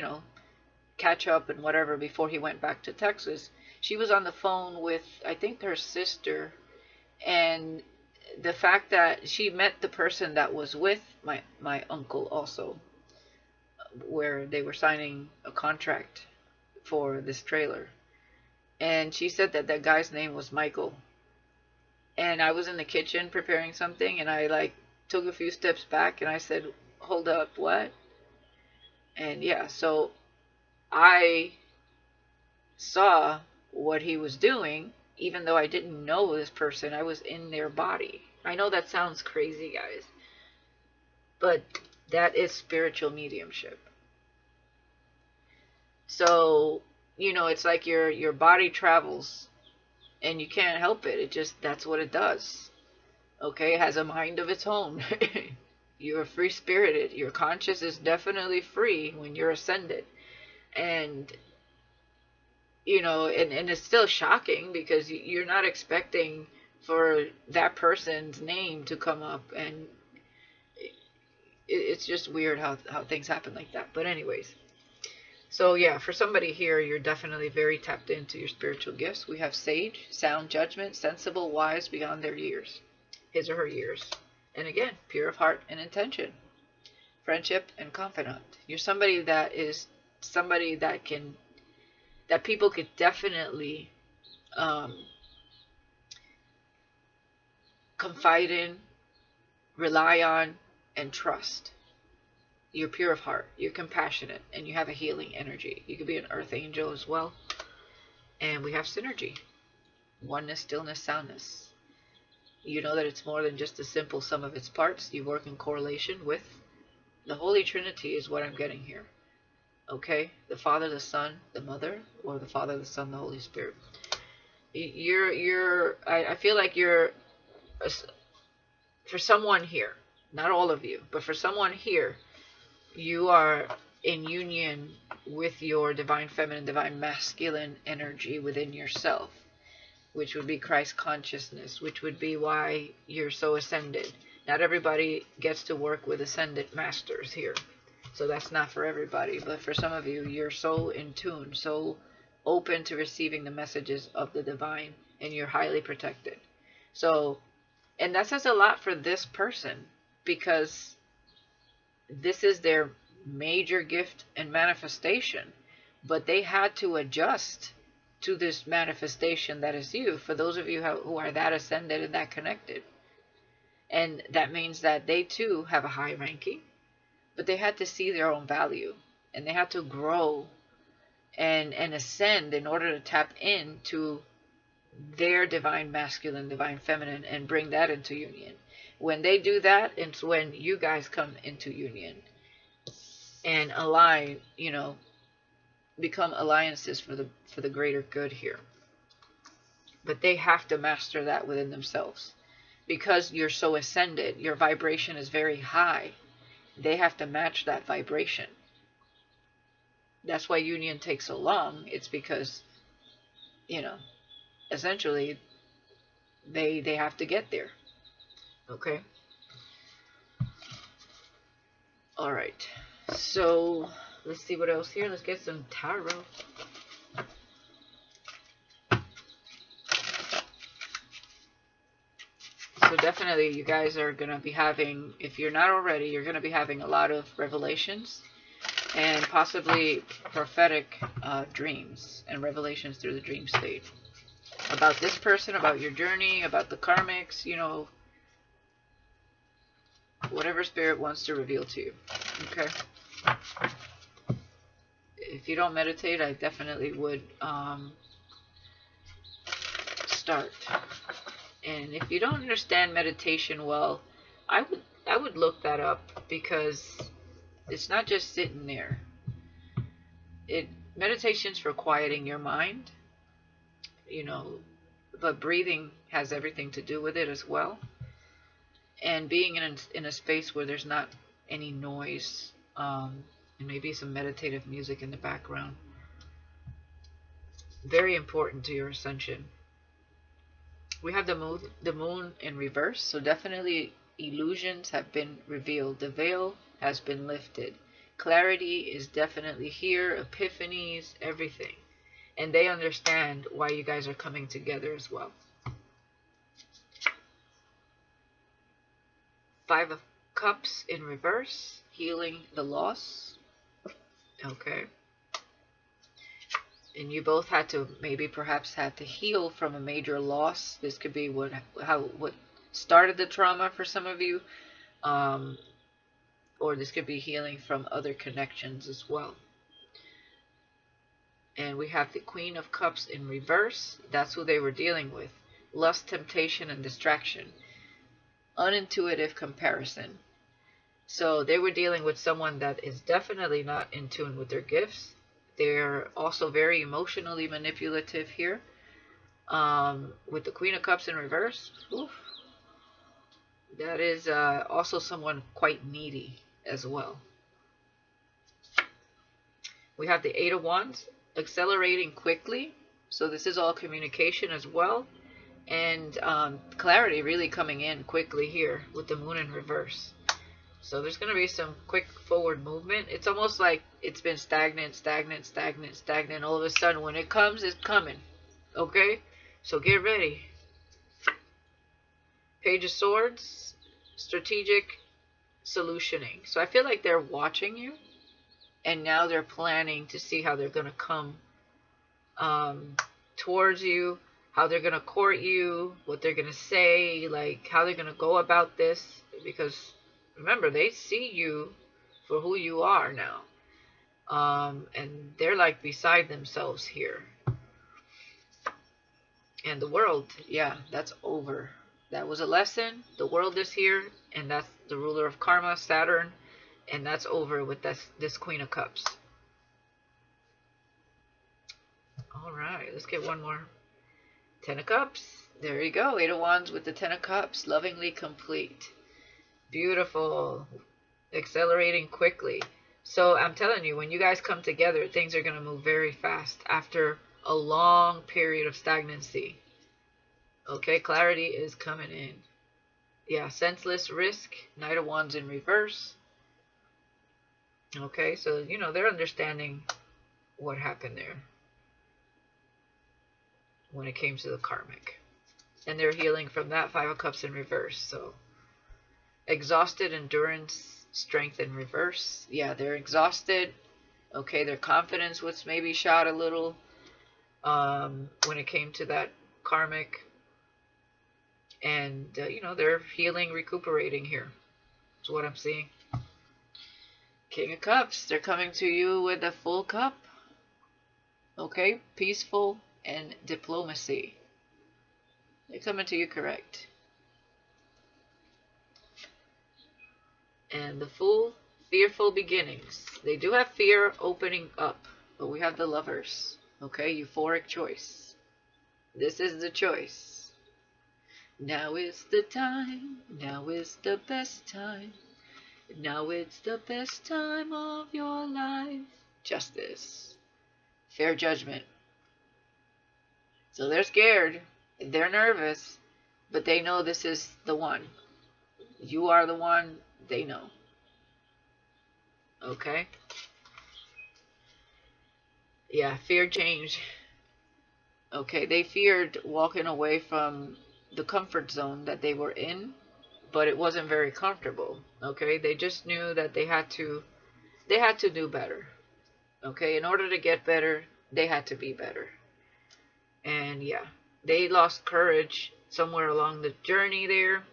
catch up and whatever before he went back to Texas. She was on the phone with, I think, her sister, and the fact that she met the person that was with my uncle also, where they were signing a contract for this trailer. And she said that that guy's name was Michael. And I was in the kitchen preparing something, and I took a few steps back and I said, hold up, what? And yeah, so I saw what he was doing, even though I didn't know this person. I was in their body. I know that sounds crazy, guys, but that is spiritual mediumship. So, it's like your body travels, and you can't help it. That's what it does. Okay, it has a mind of its own. You're free-spirited. Your conscious is definitely free when you're ascended. And and it's still shocking because you're not expecting for that person's name to come up, and it's just weird how things happen like that. But anyways, so yeah, for somebody here, you're definitely very tapped into your spiritual gifts. We have sage, sound judgment, sensible, wise beyond their years, his or her years. And again, pure of heart and intention, friendship and confidant. You're somebody that people could definitely confide in, rely on, and trust. You're pure of heart, you're compassionate, and you have a healing energy. You could be an earth angel as well. And we have synergy, oneness, stillness, soundness. You know that it's more than just a simple sum of its parts. You work in correlation with the Holy Trinity is what I'm getting here. Okay? The Father, the Son, the Mother, or the Father, the Son, the Holy Spirit. I feel like you're, for someone here, not all of you, but for someone here, you are in union with your divine feminine, divine masculine energy within yourself, which would be Christ consciousness, which would be why you're so ascended. Not everybody gets to work with ascendant masters here. So that's not for everybody, but for some of you, you're so in tune, so open to receiving the messages of the divine, and you're highly protected. So, and that says a lot for this person, because this is their major gift and manifestation, but they had to adjust to this manifestation that is you, for those of you who are that ascended and that connected. And that means that they too have a high ranking, but they had to see their own value, and they had to grow and ascend in order to tap into their divine masculine, divine feminine, and bring that into union. When they do that, it's when you guys come into union and align, you know, become alliances for the greater good here. But they have to master that within themselves. Because you're so ascended, your vibration is very high. They have to match that vibration. That's why union takes so long. It's because, you know, essentially they have to get there. Okay? All right. So, let's see what else here. Let's get some tarot. So definitely you guys are going to be having, if you're not already, you're going to be having a lot of revelations and possibly prophetic dreams and revelations through the dream state. About this person, about your journey, about the karmics, you know, whatever spirit wants to reveal to you. Okay? If you don't meditate, I definitely would start. And if you don't understand meditation well, I would look that up, because it's not just sitting there. Meditation's for quieting your mind, you know, but breathing has everything to do with it as well. And being in a space where there's not any noise, and maybe some meditative music in the background. Very important to your ascension. We have the moon in reverse, so definitely illusions have been revealed. The veil has been lifted. Clarity is definitely here, epiphanies, everything. And they understand why you guys are coming together as well. 5 of Cups in reverse, healing the loss. Okay. And you both had to, maybe perhaps had to heal from a major loss. This could be what started the trauma for some of you. Or this could be healing from other connections as well. And we have the Queen of Cups in reverse. That's who they were dealing with. Lust, temptation, and distraction. Unintuitive comparison. So they were dealing with someone that is definitely not in tune with their gifts. They're also very emotionally manipulative here. With the Queen of Cups in reverse. Oof. That is also someone quite needy as well. We have the 8 of Wands, accelerating quickly. So this is all communication as well. And clarity really coming in quickly here with the moon in reverse. So there's going to be some quick forward movement. It's almost like it's been stagnant. All of a sudden, when it comes, it's coming. Okay? So get ready. Page of Swords, strategic solutioning. So I feel like they're watching you, and now they're planning to see how they're going to come towards you, how they're going to court you, what they're going to say, like how they're going to go about this. Because remember, they see you for who you are now. And they're like beside themselves here. And the world, yeah, that's over. That was a lesson. The world is here, and that's the ruler of karma, Saturn, and that's over with this Queen of Cups. All right, let's get one more. Ten of Cups. There you go. Eight of Wands with the Ten of Cups. Lovingly complete. Beautiful. Accelerating quickly. So I'm telling you, when you guys come together, things are going to move very fast after a long period of stagnancy. Okay, clarity is coming in. Yeah, senseless risk. Knight of Wands in reverse. Okay, so, you know, they're understanding what happened there when it came to the karmic. And they're healing from that. Five of Cups in reverse. So, exhausted, endurance, strength in reverse. Yeah, they're exhausted. Okay, their confidence was maybe shot a little when it came to that karmic. And, you know, they're healing, recuperating here. That's what I'm seeing. King of Cups. They're coming to you with a full cup. Okay, peaceful and diplomacy. They're coming to you correct. And the Fool, fearful beginnings. They do have fear opening up, but we have the Lovers. Okay, euphoric choice. This is the choice. Now is the time. Now is the best time. Now it's the best time of your life. Justice. Fair judgment. So they're scared. They're nervous. But they know this is the one. You are the one. They know. Okay? Yeah, fear change. Okay, they feared walking away from the comfort zone that they were in, but it wasn't very comfortable. Okay, they just knew that they had to do better. Okay, in order to get better, they had to be better. And yeah, they lost courage somewhere along the journey there,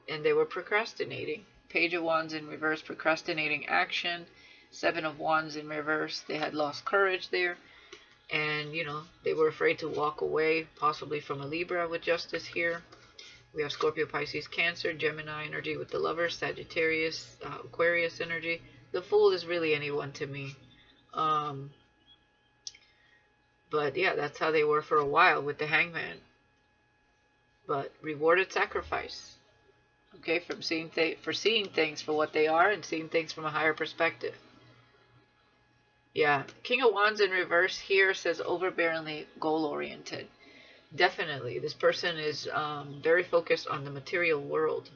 and they were procrastinating. Page of Wands in reverse, procrastinating action. Seven of Wands in reverse, they had lost courage there. And, you know, they were afraid to walk away, possibly from a Libra with Justice here. We have Scorpio, Pisces, Cancer, Gemini energy with the Lovers, Sagittarius, Aquarius energy. The Fool is really anyone to me. But yeah, that's how they were for a while with the Hangman. But rewarded sacrifice. Okay, from seeing things for what they are and seeing things from a higher perspective. Yeah, King of Wands in reverse here says overbearingly goal-oriented. Definitely, this person is very focused on the material world.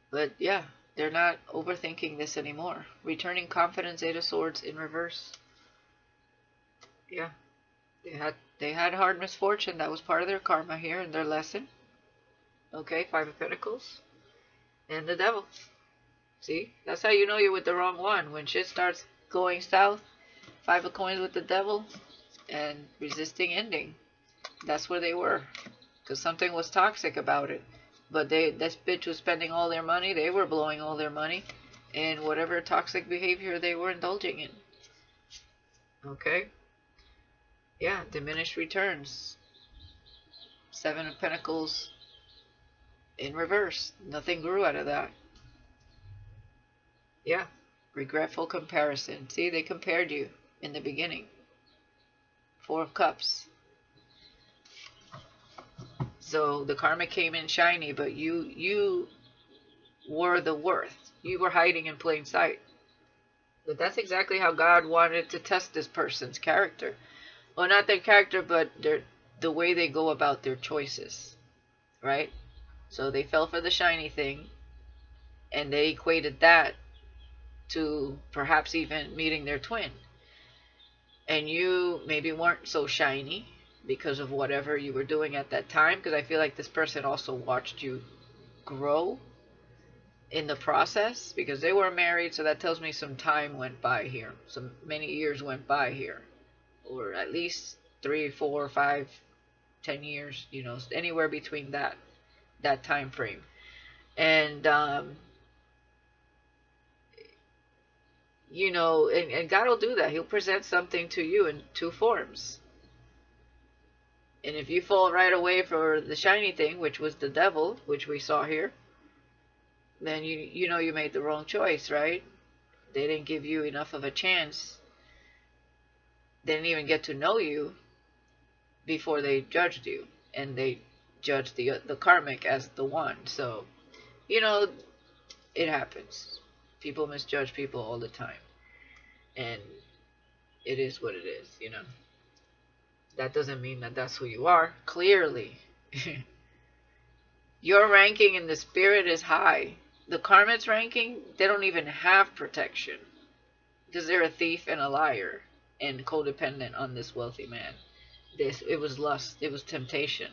But yeah, they're not overthinking this anymore. Returning confidence, Eight of Swords in reverse. Yeah, they had hard misfortune. That was part of their karma here and their lesson. Okay, Five of Pentacles and the Devil. See, that's how you know you're with the wrong one. When shit starts going south, Five of Coins with the Devil and resisting ending. That's where they were, because something was toxic about it. But this bitch was spending all their money. They were blowing all their money in whatever toxic behavior they were indulging in. Okay. Yeah, diminished returns. Seven of Pentacles in reverse. Nothing grew out of that. Yeah. Regretful comparison. See, they compared you in the beginning. Four of Cups. So the karma came in shiny, but you were the worth. You were hiding in plain sight. But that's exactly how God wanted to test this person's character. Well, not their character, but the way they go about their choices. Right? So they fell for the shiny thing, and they equated that to perhaps even meeting their twin. And you maybe weren't so shiny because of whatever you were doing at that time, because I feel like this person also watched you grow in the process, because they were married, so that tells me some time went by here, some many years went by here, or at least 3, 4, 5, 10 years, you know, anywhere between that time frame. And you know, and God will do that. He'll present something to you in two forms. And if you fall right away for the shiny thing, which was the devil, which we saw here, then you know you made the wrong choice, right? They didn't give you enough of a chance. They didn't even get to know you before they judged you, and they judged the karmic as the one. So, you know, it happens. People misjudge people all the time, and it is what it is, you know. That doesn't mean that that's who you are. Clearly, your ranking in the spirit is high. The karmic's ranking, they don't even have protection because they're a thief and a liar and codependent on this wealthy man. It was lust, it was temptation.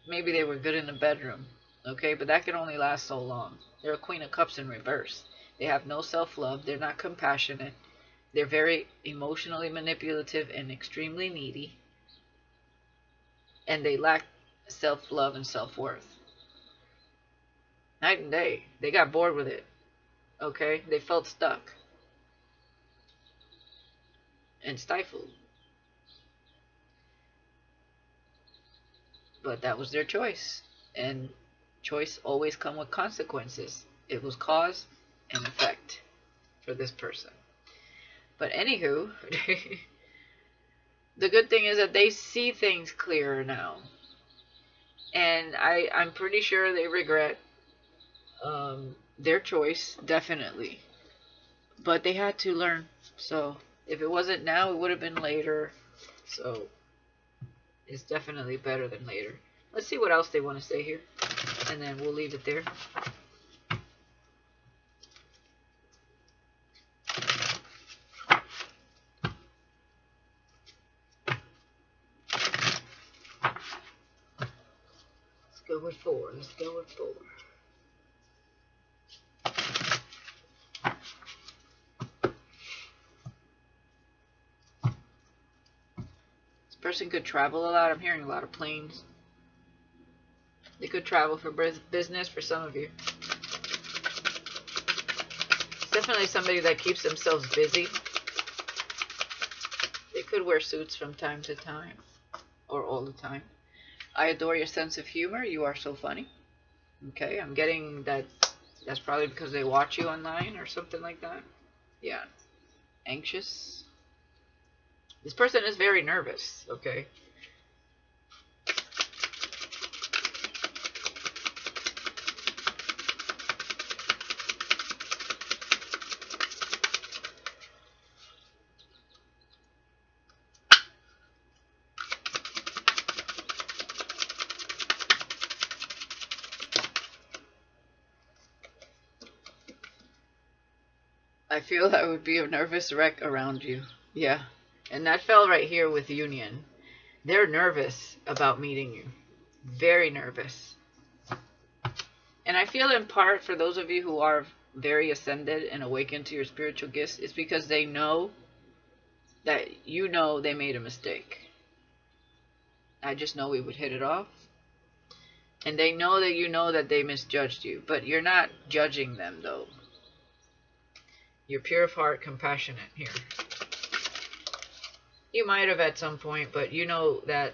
Maybe they were good in the bedroom, okay, but that can only last so long. They're a Queen of Cups in reverse. They have no self-love. They're not compassionate. They're very emotionally manipulative and extremely needy. And they lack self-love and self-worth. Night and day. They got bored with it. Okay? They felt stuck. And stifled. But that was their choice. And choice always comes with consequences. It was cause and effect for this person. But anywho, the good thing is that they see things clearer now. And I'm pretty sure they regret their choice, definitely. But they had to learn. So if it wasn't now, it would have been later. So it's definitely better than later. Let's see what else they want to say here. And then we'll leave it there. Let's go with 4. Let's go with 4. This person could travel a lot. I'm hearing a lot of planes. They could travel for business for some of you. It's definitely somebody that keeps themselves busy. They could wear suits from time to time. Or all the time. I adore your sense of humor. You are so funny. Okay, I'm getting that. That's probably because they watch you online or something like that. Yeah. Anxious. This person is very nervous. Okay. I feel that would be a nervous wreck around you. Yeah. And that fell right here with union. They're nervous about meeting you. Very nervous. And I feel in part for those of you who are very ascended and awakened to your spiritual gifts, it's because they know that you know they made a mistake. I just know we would hit it off. And they know that you know that they misjudged you. But you're not judging them though. You're pure of heart, compassionate here. You might have at some point, but you know that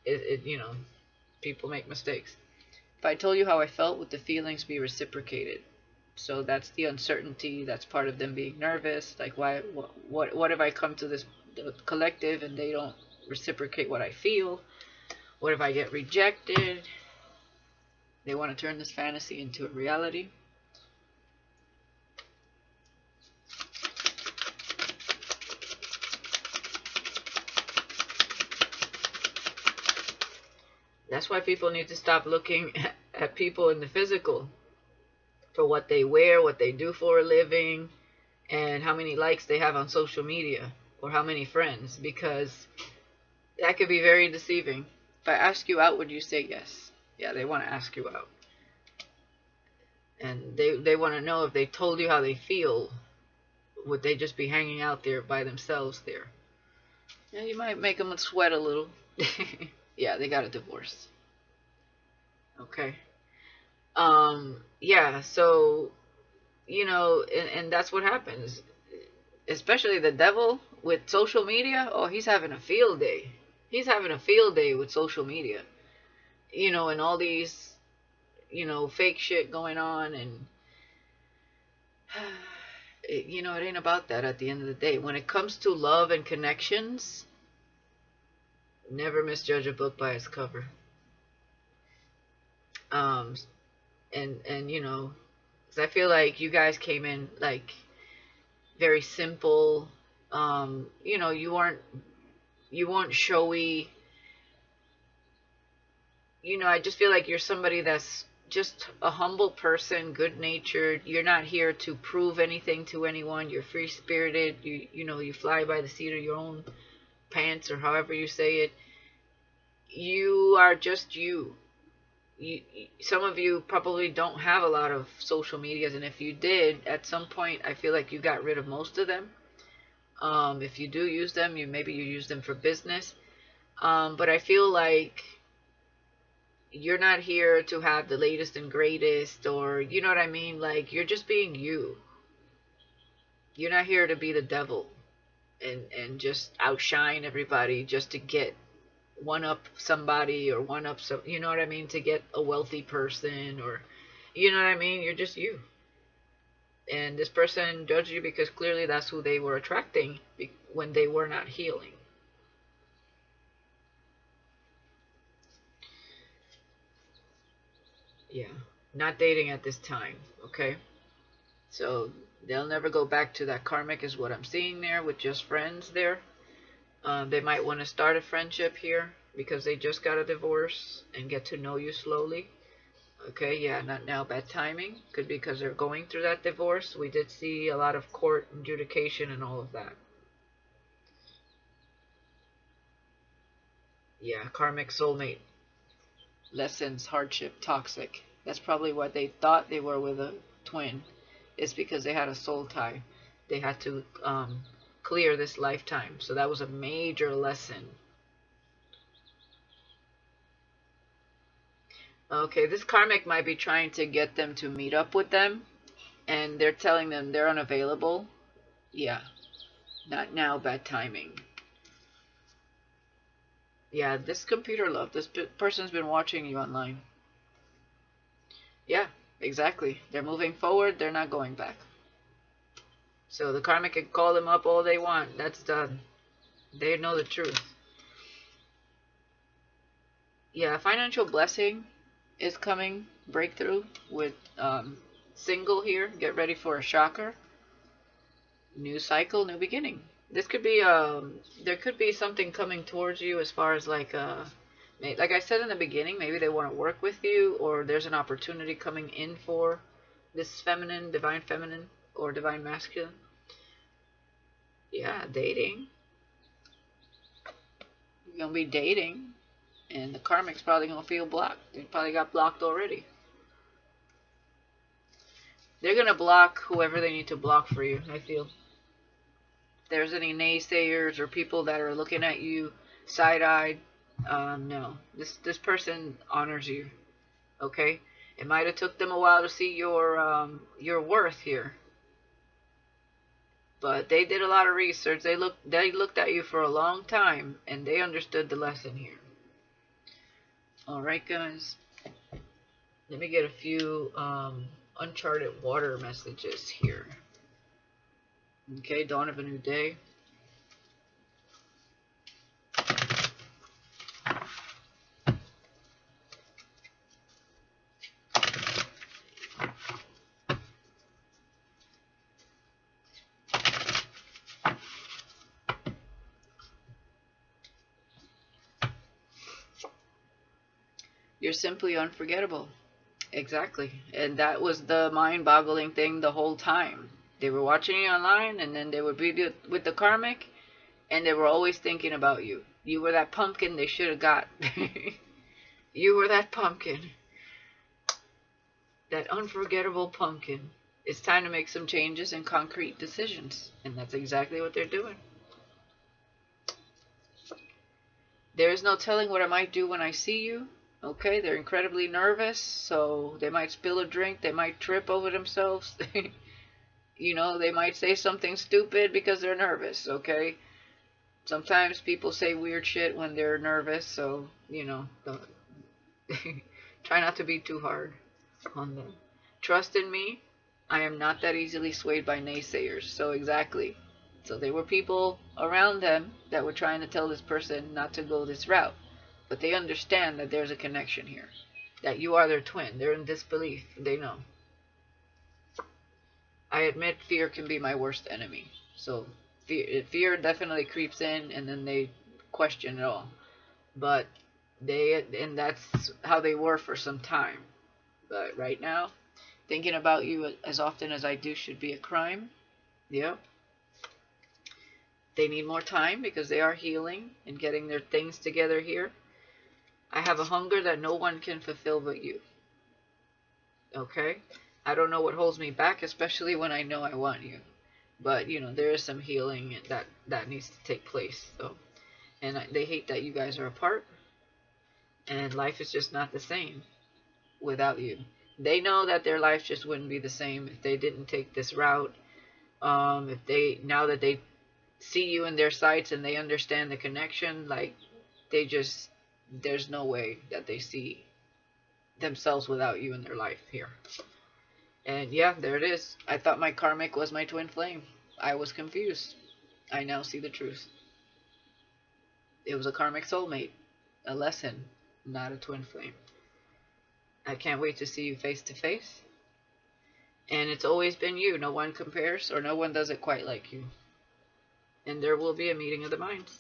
you know, people make mistakes. If I told you how I felt, would the feelings be reciprocated? So that's the uncertainty. That's part of them being nervous. Like, why? What if I come to this collective and they don't reciprocate what I feel? What if I get rejected? They want to turn this fantasy into a reality. That's why people need to stop looking at people in the physical for what they wear, what they do for a living, and how many likes they have on social media or how many friends, because that could be very deceiving. If I ask you out, would you say yes? Yeah, they want to ask you out. And they want to know if they told you how they feel, would they just be hanging out there by themselves there? Yeah, you might make them sweat a little. Yeah, they got a divorce. Okay. Yeah, so, you know, and that's what happens. Especially the devil with social media. Oh, he's having a field day. He's having a field day with social media, and all these, fake shit going on, and it ain't about that at the end of the day. When it comes to love and connections, never misjudge a book by its cover. Um, and 'cause I feel like you guys came in like very simple. You weren't showy. I just feel like you're somebody that's just a humble person, good natured. You're not here to prove anything to anyone. You're free spirited. You fly by the seat of your own pants, or however you say it. You are just you. Some of you probably don't have a lot of social medias, and if you did, at some point, I feel like you got rid of most of them. If you do use them, maybe you use them for business. But I feel like you're not here to have the latest and greatest, or you know what I mean? Like, you're just being you. You're not here to be the devil and just outshine everybody just to get one up somebody, or one up some, you know what I mean, to get a wealthy person, or you know what I mean. You're just you. And this person judged you because clearly that's who they were attracting when they were not healing. Yeah, not dating at this time, okay? So they'll never go back to that. Karmic is what I'm seeing there, with just friends there. They might want to start a friendship here because they just got a divorce and get to know you slowly. Okay, yeah, not now, bad timing. Could be because they're going through that divorce. We did see a lot of court adjudication and all of that. Yeah, karmic soulmate. Lessons, hardship, toxic. That's probably what they thought they were with a twin. It's because they had a soul tie. They had to clear this lifetime. So that was a major lesson. Okay, this karmic might be trying to get them to meet up with them, and they're telling them they're unavailable. Yeah, not now, bad timing. Yeah, this computer love. This person's been watching you online. Yeah, exactly. They're moving forward. They're not going back. So the karmic can call them up all they want. That's done. They know the truth. Yeah, financial blessing is coming. Breakthrough with single here. Get ready for a shocker. New cycle, new beginning. This could be there could be something coming towards you as far as like I said in the beginning, maybe they want to work with you, or there's an opportunity coming in for this divine feminine, or divine masculine. Yeah, dating. You're gonna be dating, and the karmic's probably gonna feel blocked. They probably got blocked already. They're gonna block whoever they need to block for you, I feel. If there's any naysayers or people that are looking at you side-eyed, no. This person honors you. Okay? It might have took them a while to see your worth here. But they did a lot of research. They looked at you for a long time, and they understood the lesson here. Alright, guys. Let me get a few Uncharted water messages here. Okay, dawn of a new day. You're simply unforgettable. Exactly. And that was the mind-boggling thing the whole time. They were watching you online, and then they would be with the karmic, and they were always thinking about you. You were that pumpkin they should have got. You were that pumpkin. That unforgettable pumpkin. It's time to make some changes and concrete decisions. And that's exactly what they're doing. There is no telling what I might do when I see you. Okay, they're incredibly nervous, so they might spill a drink, they might trip over themselves. They might say something stupid because they're nervous, okay? Sometimes people say weird shit when they're nervous, so, you know, don't try not to be too hard on them. Trust in me, I am not that easily swayed by naysayers. So exactly. So there were people around them that were trying to tell this person not to go this route. But they understand that there's a connection here. That you are their twin. They're in disbelief. They know. I admit fear can be my worst enemy. So fear definitely creeps in, and then they question it all. But and that's how they were for some time. But right now, thinking about you as often as I do should be a crime. Yep. They need more time because they are healing and getting their things together here. I have a hunger that no one can fulfill but you. Okay? I don't know what holds me back, especially when I know I want you. But, you know, there is some healing that needs to take place. So, and they hate that you guys are apart. And life is just not the same without you. They know that their life just wouldn't be the same if they didn't take this route. If they, now that they see you in their sights and they understand the connection, like, they just, there's no way that they see themselves without you in their life here. And yeah, there it is. I thought my karmic was my twin flame. I was confused. I now see the truth. It was a karmic soulmate, a lesson, not a twin flame. I can't wait to see you face to face. And it's always been you. No one compares, or no one does it quite like you. And there will be a meeting of the minds.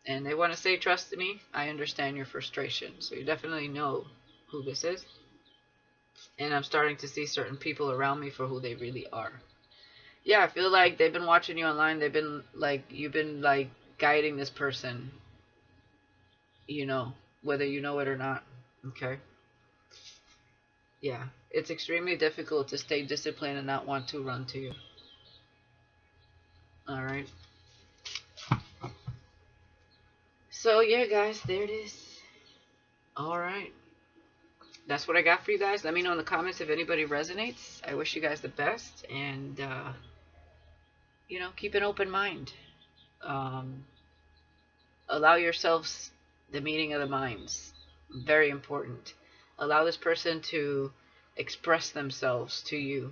And they want to say, trust me, I understand your frustration. So you definitely know who this is. And I'm starting to see certain people around me for who they really are. Yeah, I feel like they've been watching you online. They've been like, you've been like guiding this person, you know, whether you know it or not. Okay. Yeah, it's extremely difficult to stay disciplined and not want to run to you. Alright. So yeah, guys, there it is. Alright. That's what I got for you guys. Let me know in the comments if anybody resonates. I wish you guys the best. And, you know, keep an open mind. Allow yourselves the meeting of the minds. Very important. Allow this person to express themselves to you.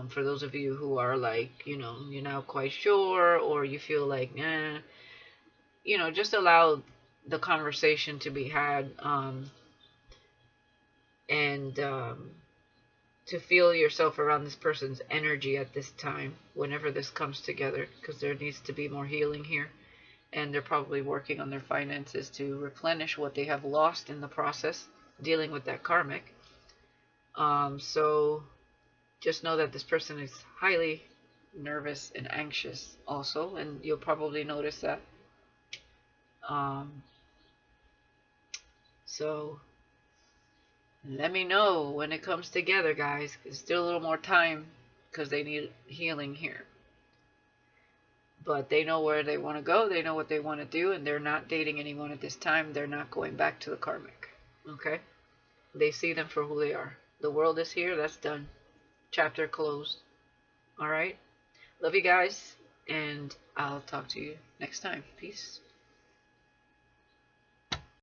For those of you who are like, you know, you're not quite sure, or you feel like, you know, just allow the conversation to be had, and to feel yourself around this person's energy at this time, whenever this comes together, because there needs to be more healing here. And they're probably working on their finances to replenish what they have lost in the process, dealing with that karmic. So just know that this person is highly nervous and anxious also, and you'll probably notice that. So let me know when it comes together, guys. There's still a little more time because they need healing here. But they know where they want to go. They know what they want to do, and they're not dating anyone at this time. They're not going back to the karmic. Okay? They see them for who they are. The world is here. That's done. Chapter closed. Alright? Love you guys, and I'll talk to you next time. Peace.